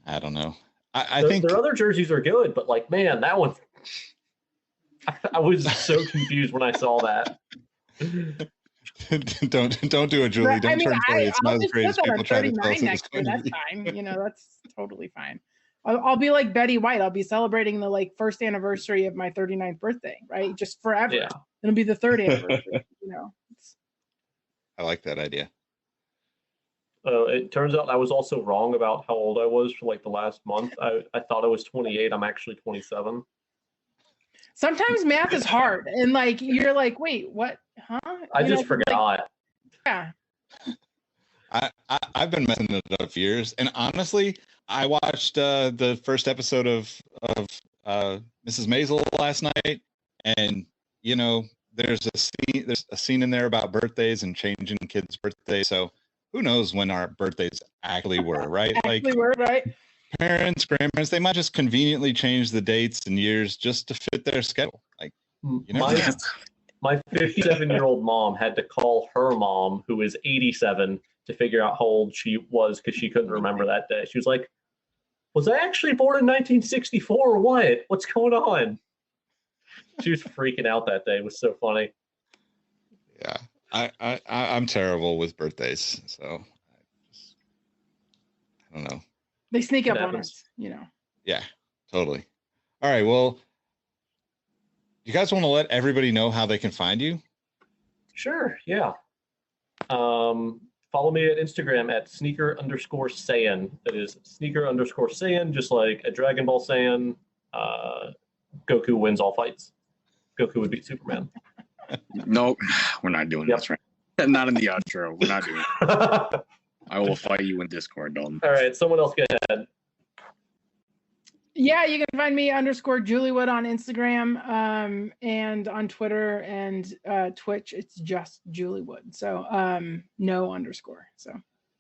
Speaker 1: I don't know. I think
Speaker 4: their other jerseys are good, but like, man, that one, I was so confused when I saw that.
Speaker 1: don't do it, Julie. Don't turn 40. It's not as great as people try to tell us it's going to be.
Speaker 8: That's fine. That's totally fine. I'll be like Betty White. I'll be celebrating the like first anniversary of my 39th birthday, right? Just forever.
Speaker 4: Yeah.
Speaker 8: It'll be the third anniversary.
Speaker 1: I like that idea.
Speaker 4: It turns out I was also wrong about how old I was for like the last month. I thought I was 28. I'm actually 27.
Speaker 8: Sometimes math is hard, and like you're like, wait, what? Huh?
Speaker 4: I just forgot.
Speaker 8: Yeah.
Speaker 1: I've been messing it up for years, and honestly, I watched the first episode of Mrs. Maisel last night, and there's a scene in there about birthdays and changing kids' birthdays. So who knows when our birthdays actually were, right?
Speaker 8: Actually were, right?
Speaker 1: Parents, grandparents, they might just conveniently change the dates and years just to fit their schedule. Like, you never know.
Speaker 4: My 57-year-old mom had to call her mom, who is 87, to figure out how old she was because she couldn't remember that day. She was like, was I actually born in 1964 or what? What's going on? She was freaking out that day. It was so funny.
Speaker 1: Yeah, I'm terrible with birthdays, so I don't know.
Speaker 8: They sneak up on us, you know.
Speaker 1: Yeah, totally. All right, well, you guys want to let everybody know how they can find you?
Speaker 4: Sure, yeah. Follow me at Instagram at sneaker_Saiyan. That is sneaker_Saiyan, just like a Dragon Ball Saiyan. Goku wins all fights. Goku would beat Superman.
Speaker 7: Nope, we're not doing this right. Not in the outro. We're not doing it. I will fight you in Discord, Dalton.
Speaker 4: All right, someone else go ahead.
Speaker 8: Yeah, you can find me _Juliewood on Instagram and on Twitter and Twitch. It's just Juliewood. So no underscore. So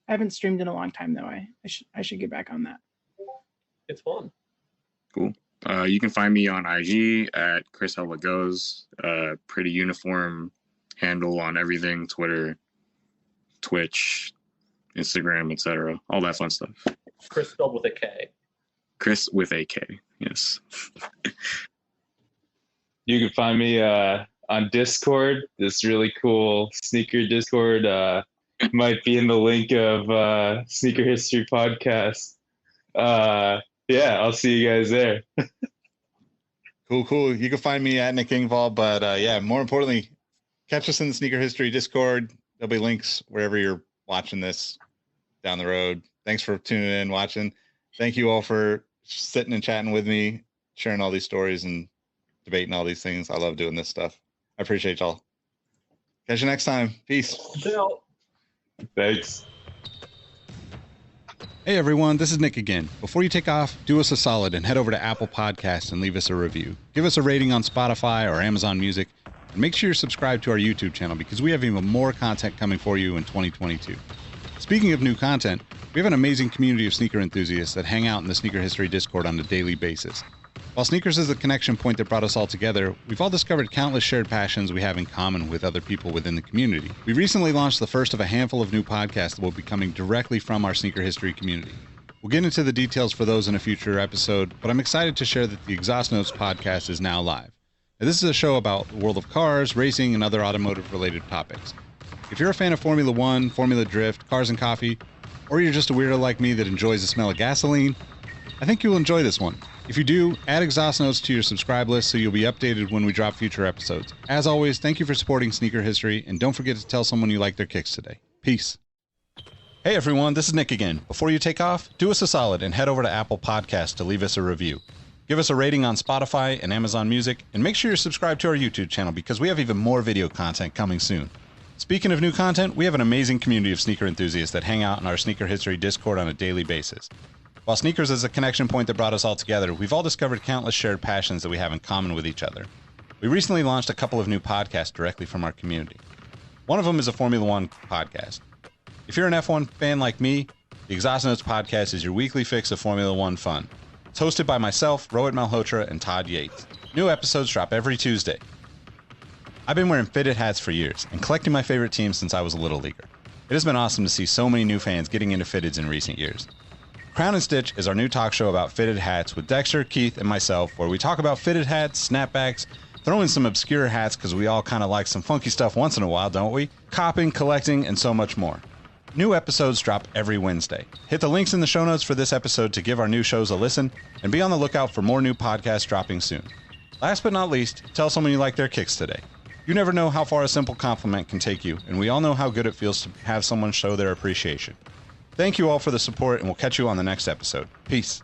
Speaker 8: I haven't streamed in a long time though. I should get back on that.
Speaker 4: It's fun.
Speaker 7: Cool. You can find me on IG at Chris Hella Goes. Pretty uniform handle on everything: Twitter, Twitch, Instagram, etc. All that fun stuff.
Speaker 4: Chris spelled with a K.
Speaker 5: Chris with a K. Yes. You can find me on Discord. This really cool sneaker Discord might be in the link of Sneaker History Podcast. Yeah, I'll see you guys there.
Speaker 1: Cool. You can find me at Nick Ingval, but yeah, more importantly, catch us in the Sneaker History Discord. There'll be links wherever you're watching this down the road. Thanks for tuning in, watching. Thank you all for sitting and chatting with me, sharing all these stories and debating all these things. I love doing this stuff. I appreciate y'all. Catch you next time. Peace.
Speaker 5: Thanks.
Speaker 1: Hey everyone, this is Nick again. Before you take off, do us a solid and head over to Apple Podcasts and leave us a review. Give us a rating on Spotify or Amazon Music, and make sure you're subscribed to our YouTube channel because we have even more content coming for you in 2022. Speaking of new content, we have an amazing community of sneaker enthusiasts that hang out in the Sneaker History Discord on a daily basis. While sneakers is the connection point that brought us all together, we've all discovered countless shared passions we have in common with other people within the community. We recently launched the first of a handful of new podcasts that will be coming directly from our sneaker history community. We'll get into the details for those in a future episode, but I'm excited to share that the Exhaust Notes podcast is now live. Now, this is a show about the world of cars, racing, and other automotive-related topics. If you're a fan of Formula One, Formula Drift, cars and coffee, or you're just a weirdo like me that enjoys the smell of gasoline, I think you'll enjoy this one. If you do, add Exhaust Notes to your subscribe list so you'll be updated when we drop future episodes. As always, thank you for supporting Sneaker History, and don't forget to tell someone you like their kicks today. Peace. Hey everyone, this is Nick again. Before you take off, do us a solid and head over to Apple Podcasts to leave us a review. Give us a rating on Spotify and Amazon Music, and make sure you're subscribed to our YouTube channel because we have even more video content coming soon. Speaking of new content, we have an amazing community of sneaker enthusiasts that hang out in our Sneaker History Discord on a daily basis. While sneakers is a connection point that brought us all together, we've all discovered countless shared passions that we have in common with each other. We recently launched a couple of new podcasts directly from our community. One of them is a Formula One podcast. If you're an F1 fan like me, the Exhaust Notes podcast is your weekly fix of Formula One fun. It's hosted by myself, Rohit Malhotra, and Todd Yates. New episodes drop every Tuesday. I've been wearing fitted hats for years and collecting my favorite teams since I was a little leaguer. It has been awesome to see so many new fans getting into fitteds in recent years. Crown and Stitch is our new talk show about fitted hats with Dexter, Keith, and myself, where we talk about fitted hats, snapbacks, throw in some obscure hats because we all kind of like some funky stuff once in a while, don't we? Copping, collecting, and so much more. New episodes drop every Wednesday. Hit the links in the show notes for this episode to give our new shows a listen, and be on the lookout for more new podcasts dropping soon. Last but not least, tell someone you like their kicks today. You never know how far a simple compliment can take you, and we all know how good it feels to have someone show their appreciation. Thank you all for the support, and we'll catch you on the next episode. Peace.